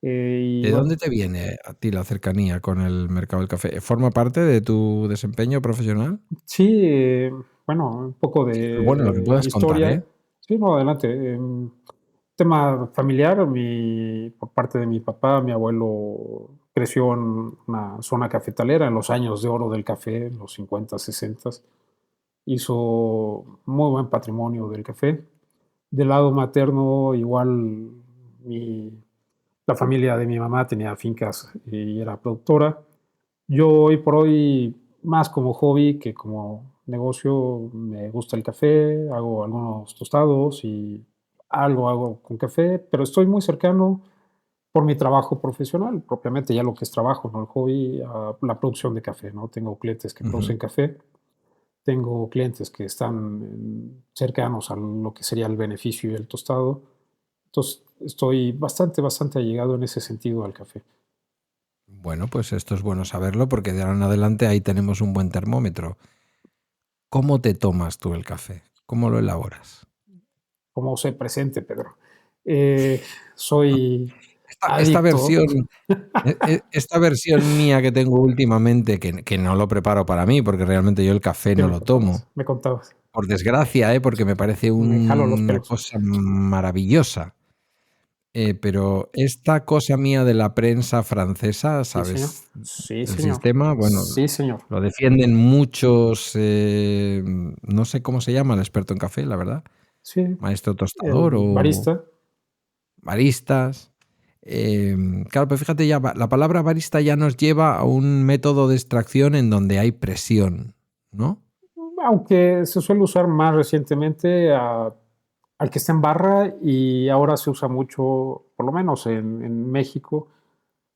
Speaker 3: Y
Speaker 2: ¿De
Speaker 3: bueno,
Speaker 2: dónde te viene a ti la cercanía con el mercado del café? ¿Forma parte de tu desempeño profesional?
Speaker 3: sí, bueno, un poco
Speaker 2: Bueno, lo que
Speaker 3: de
Speaker 2: puedas contar,
Speaker 3: historia.
Speaker 2: ¿eh?
Speaker 3: Sí, no, adelante. Tema familiar, por parte de mi papá, mi abuelo creció en una zona cafetalera en los años de oro del café, en los 50, 60. Hizo muy buen patrimonio del café. Del lado materno, igual la familia de mi mamá tenía fincas y era productora. Yo hoy por hoy, más como hobby que como negocio, me gusta el café, hago algunos tostados y algo hago con café, pero estoy muy cercano por mi trabajo profesional, propiamente ya lo que es trabajo, no el hobby, a la producción de café, ¿no? Tengo clientes que
Speaker 2: Ujú.
Speaker 3: producen café, tengo clientes que están cercanos a lo que sería el beneficio y el tostado. Entonces, estoy bastante allegado en ese sentido al café.
Speaker 2: Bueno, pues esto es bueno saberlo porque de ahora en adelante ahí tenemos un buen termómetro. ¿Cómo te tomas tú el café? ¿Cómo lo elaboras?
Speaker 3: Como soy presente, Pedro. Soy
Speaker 2: Esta
Speaker 3: adicto.
Speaker 2: versión, esta versión mía que tengo últimamente, que no lo preparo para mí, porque realmente yo el café
Speaker 3: Sí,
Speaker 2: no lo tomo,
Speaker 3: me contabas.
Speaker 2: por desgracia, porque me parece
Speaker 3: Me jalo los
Speaker 2: una
Speaker 3: pelos.
Speaker 2: cosa maravillosa. Pero esta cosa mía de la prensa francesa,
Speaker 3: Sí, señor.
Speaker 2: ¿sabes?
Speaker 3: Sí,
Speaker 2: El
Speaker 3: señor.
Speaker 2: sistema, bueno,
Speaker 3: Sí, señor.
Speaker 2: lo defienden muchos, no sé cómo se llama el experto en café, la verdad,
Speaker 3: Sí,
Speaker 2: maestro
Speaker 3: el
Speaker 2: tostador o
Speaker 3: barista.
Speaker 2: baristas. Claro, pero fíjate, ya la palabra barista ya nos lleva a un método de extracción en donde hay presión, ¿no?
Speaker 3: Aunque se suele usar más recientemente al que está en barra y ahora se usa mucho, por lo menos en México,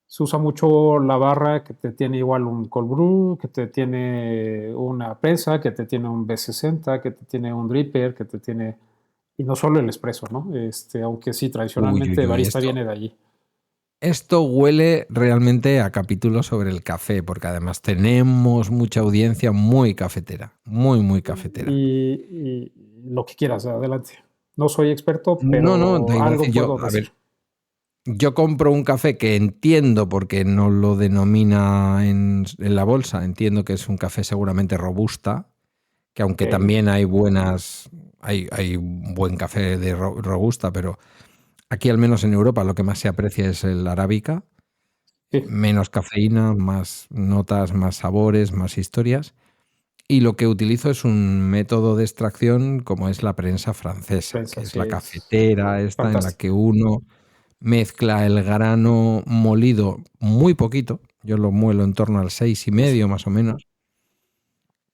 Speaker 3: se usa mucho la barra que te tiene igual un cold brew, que te tiene una prensa, que te tiene un B60, que te tiene un dripper, que te tiene... Y no solo el espresso, ¿no? Aunque sí,
Speaker 2: Uy,
Speaker 3: tradicionalmente
Speaker 2: uy, uy,
Speaker 3: barista viene de allí.
Speaker 2: esto huele realmente a capítulos sobre el café, porque además tenemos mucha audiencia muy cafetera, muy cafetera.
Speaker 3: Y lo que quieras, adelante. No soy experto,
Speaker 2: No, no, te
Speaker 3: pero
Speaker 2: iba a
Speaker 3: algo
Speaker 2: decir yo,
Speaker 3: puedo
Speaker 2: a ver,
Speaker 3: decir.
Speaker 2: yo compro un café que entiendo porque no lo denomina en la bolsa, entiendo que es un café seguramente robusta, que
Speaker 3: Ok,
Speaker 2: aunque también hay buenas, hay buen café de robusta, pero aquí al menos en Europa lo que más se aprecia es el arábica,
Speaker 3: sí,
Speaker 2: menos cafeína, más notas, más sabores, más historias. Y lo que utilizo es un método de extracción como es la prensa francesa, que
Speaker 3: prensa,
Speaker 2: es
Speaker 3: sí,
Speaker 2: la
Speaker 3: es
Speaker 2: cafetera esta en la
Speaker 3: fantástico.
Speaker 2: que uno mezcla el grano molido muy poquito, yo lo muelo en torno al 6,5 más o menos,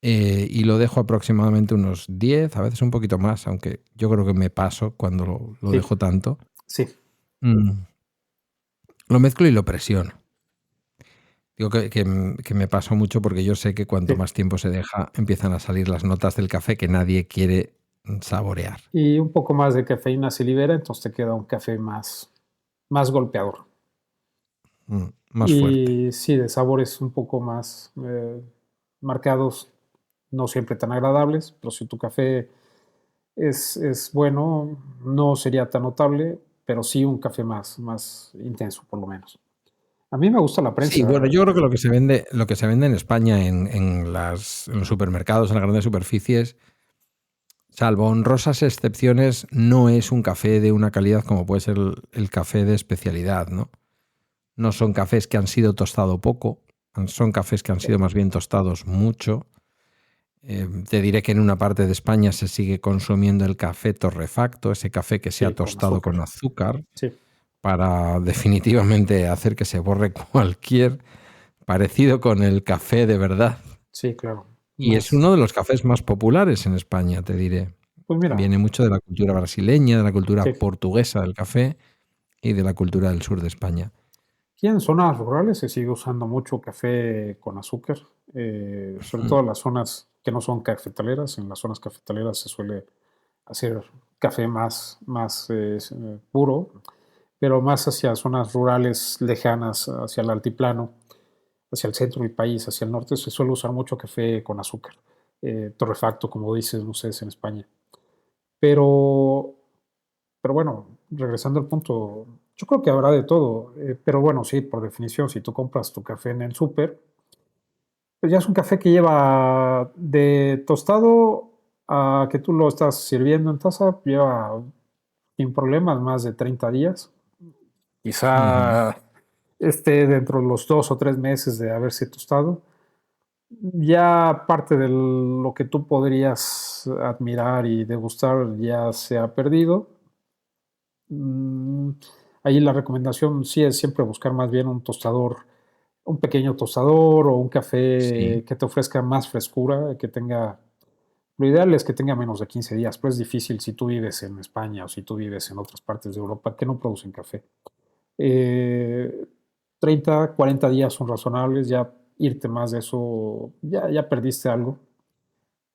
Speaker 2: y lo dejo aproximadamente unos 10, a veces un poquito más, aunque yo creo que me paso cuando lo
Speaker 3: Sí,
Speaker 2: dejo tanto.
Speaker 3: sí,
Speaker 2: Mm, Lo mezclo y lo presiono. Digo que me paso mucho porque yo sé que cuanto
Speaker 3: sí.
Speaker 2: más tiempo se deja, empiezan a salir las notas del café que nadie quiere saborear.
Speaker 3: Y un poco más de cafeína se libera, entonces te queda un café más golpeador.
Speaker 2: Más fuerte.
Speaker 3: Y sí, de sabores un poco más marcados, no siempre tan agradables, pero si tu café es bueno, no sería tan notable, pero sí un café más intenso, por lo menos. A mí me gusta la
Speaker 2: Sí, bueno,
Speaker 3: prensa.
Speaker 2: yo creo que lo que se vende en España en los supermercados, en las grandes superficies, salvo honrosas excepciones, no es un café de una calidad como puede ser el café de especialidad, ¿no? No son cafés que han sido tostado poco, son cafés que han sido más bien tostados mucho. Te diré que en una parte de España se sigue consumiendo el café torrefacto, ese café que se ha
Speaker 3: Sí, con
Speaker 2: tostado
Speaker 3: azúcar.
Speaker 2: con azúcar,
Speaker 3: Sí,
Speaker 2: para definitivamente hacer que se borre cualquier parecido con el café de verdad.
Speaker 3: sí, claro.
Speaker 2: Y es
Speaker 3: Más,
Speaker 2: uno de los cafés más populares en España, te diré.
Speaker 3: pues mira,
Speaker 2: Viene mucho de la cultura brasileña, de la cultura
Speaker 3: sí.
Speaker 2: portuguesa del café y de la cultura del sur de España.
Speaker 3: Aquí en zonas rurales se sigue usando mucho café con azúcar, sobre todo en las zonas que no son cafetaleras. En las zonas cafetaleras se suele hacer café más puro, pero más hacia zonas rurales lejanas, hacia el altiplano, hacia el centro del país, hacia el norte, se suele usar mucho café con azúcar, torrefacto, como dices ustedes en España. Pero pero bueno, regresando al punto, yo creo que habrá de todo, pero bueno, sí, por definición, si tú compras tu café en el súper, pues ya es un café que lleva de tostado a que tú lo estás sirviendo en taza, lleva sin problemas más de 30 días.
Speaker 2: Ujú.
Speaker 3: Quizá esté dentro de los 2 o 3 meses de haberse tostado. Ya parte de lo que tú podrías admirar y degustar ya se ha perdido. Mm, Ahí la recomendación sí es siempre buscar más bien un tostador un pequeño tostador o un
Speaker 2: Sí.
Speaker 3: café que te ofrezca más frescura, que tenga... Lo ideal es que tenga menos de 15 días, pero es difícil si tú vives en España o si tú vives en otras partes de Europa que no producen café. 30, 40 días son razonables, ya irte más de eso, ya perdiste algo.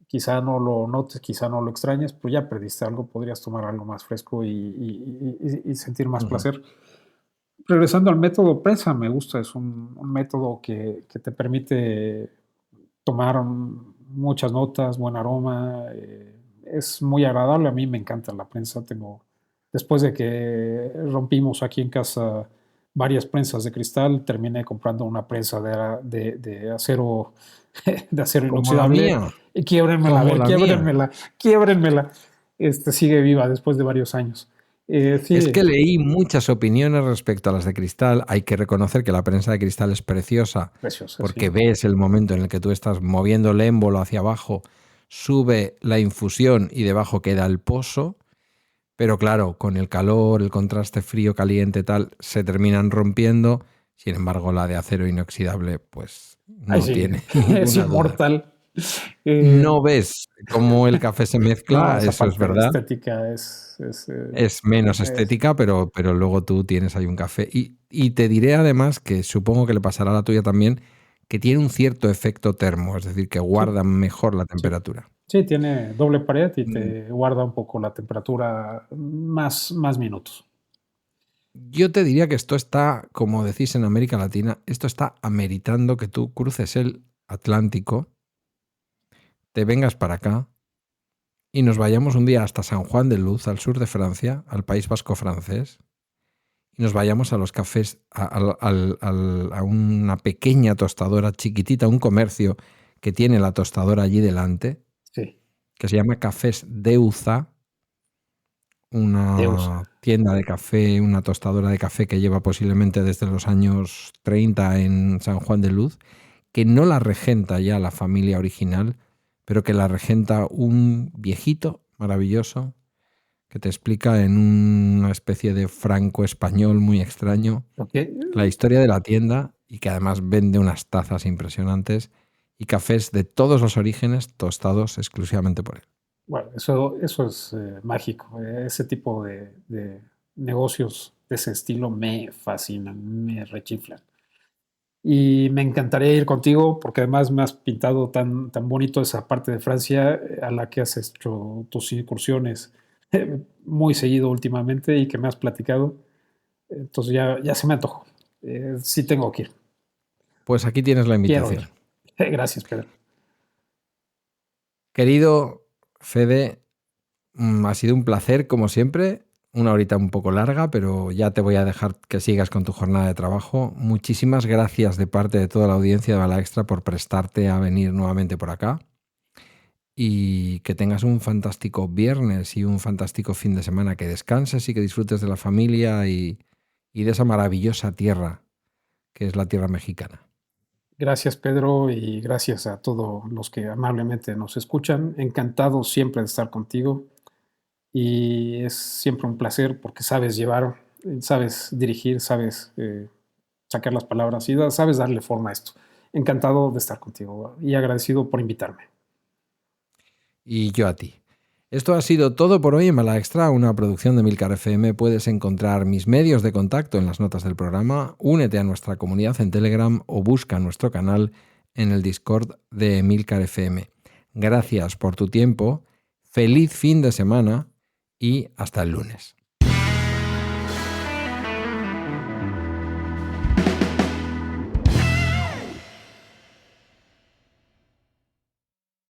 Speaker 3: Quizá no lo notes, quizá no lo extrañes, pero ya perdiste algo, podrías tomar algo más fresco y sentir más placer. Regresando al método prensa, me gusta, es un método que te permite tomar muchas notas, buen aroma, es muy agradable, a mí me encanta la prensa, después de que rompimos aquí en casa varias prensas de cristal, terminé comprando una prensa de acero, de acero
Speaker 2: Como la
Speaker 3: inoxidable,
Speaker 2: mía.
Speaker 3: y quiébrenmela, a
Speaker 2: Como
Speaker 3: ver,
Speaker 2: la mía.
Speaker 3: quiébrenmela. Sigue viva después de varios años. Sí,
Speaker 2: Es que leí muchas opiniones respecto a las de cristal. Hay que reconocer que la prensa de cristal es preciosa
Speaker 3: preciosa,
Speaker 2: porque
Speaker 3: sí.
Speaker 2: ves el momento en el que tú estás moviendo el émbolo hacia abajo, sube la infusión y debajo queda el pozo. Pero claro, con el calor, el contraste frío-caliente tal, se terminan rompiendo. Sin embargo, la de acero inoxidable, pues
Speaker 3: Ay,
Speaker 2: no
Speaker 3: sí,
Speaker 2: tiene
Speaker 3: es
Speaker 2: ninguna duda.
Speaker 3: inmortal.
Speaker 2: No ves cómo el café se
Speaker 3: No,
Speaker 2: mezcla,
Speaker 3: esa
Speaker 2: eso es
Speaker 3: parte
Speaker 2: verdad.
Speaker 3: estética
Speaker 2: Es menos
Speaker 3: es-
Speaker 2: estética, pero luego tú tienes ahí un café. Y te diré además que supongo que le pasará a la tuya también, que tiene un cierto efecto termo, es decir, que
Speaker 3: sí,
Speaker 2: guarda mejor la
Speaker 3: sí.
Speaker 2: temperatura.
Speaker 3: Sí, tiene doble pared y
Speaker 2: Mm,
Speaker 3: te guarda un poco la temperatura más minutos.
Speaker 2: Yo te diría que esto está, como decís en América Latina, esto está ameritando que tú cruces el Atlántico, te vengas para acá y nos vayamos un día hasta San Juan de Luz, al sur de Francia, al País Vasco francés, y nos vayamos a los cafés, a una pequeña tostadora chiquitita, un comercio que tiene la tostadora allí delante,
Speaker 3: Sí,
Speaker 2: que se llama Cafés Deuza, una
Speaker 3: Deusa.
Speaker 2: tienda de café, una tostadora de café que lleva posiblemente desde los años 30 en San Juan de Luz, que no la regenta ya la familia original, pero que la regenta un viejito maravilloso que te explica en una especie de franco-español muy extraño
Speaker 3: Okay.
Speaker 2: la historia de la tienda y que además vende unas tazas impresionantes y cafés de todos los orígenes tostados exclusivamente por él.
Speaker 3: Bueno, eso es mágico. Ese tipo de negocios de ese estilo me fascinan, me rechiflan. Y me encantaría ir contigo porque además me has pintado tan bonito esa parte de Francia a la que has hecho tus incursiones muy seguido últimamente y que me has platicado. Entonces ya se me antojó. Sí tengo que ir.
Speaker 2: Pues aquí tienes la
Speaker 3: Quiero
Speaker 2: invitación.
Speaker 3: ir. Gracias, Pedro.
Speaker 2: Querido Fede, ha sido un placer como siempre. Una horita un poco larga, pero ya te voy a dejar que sigas con tu jornada de trabajo. Muchísimas gracias de parte de toda la audiencia de Bala Extra por prestarte a venir nuevamente por acá. Y que tengas un fantástico viernes y un fantástico fin de semana. Que descanses y que disfrutes de la familia y de esa maravillosa tierra que es la tierra mexicana.
Speaker 3: Gracias, Pedro, y gracias a todos los que amablemente nos escuchan. Encantado siempre de estar contigo. Y es siempre un placer porque sabes llevar, sabes dirigir, sabes sacar las palabras y sabes darle forma a esto. Encantado de estar contigo y agradecido por invitarme.
Speaker 2: Y yo a ti. Esto ha sido todo por hoy en Bala Extra, una producción de Emilcar FM. Puedes encontrar mis medios de contacto en las notas del programa, únete a nuestra comunidad en Telegram o busca nuestro canal en el Discord de Emilcar FM. Gracias por tu tiempo, feliz fin de semana y hasta el lunes.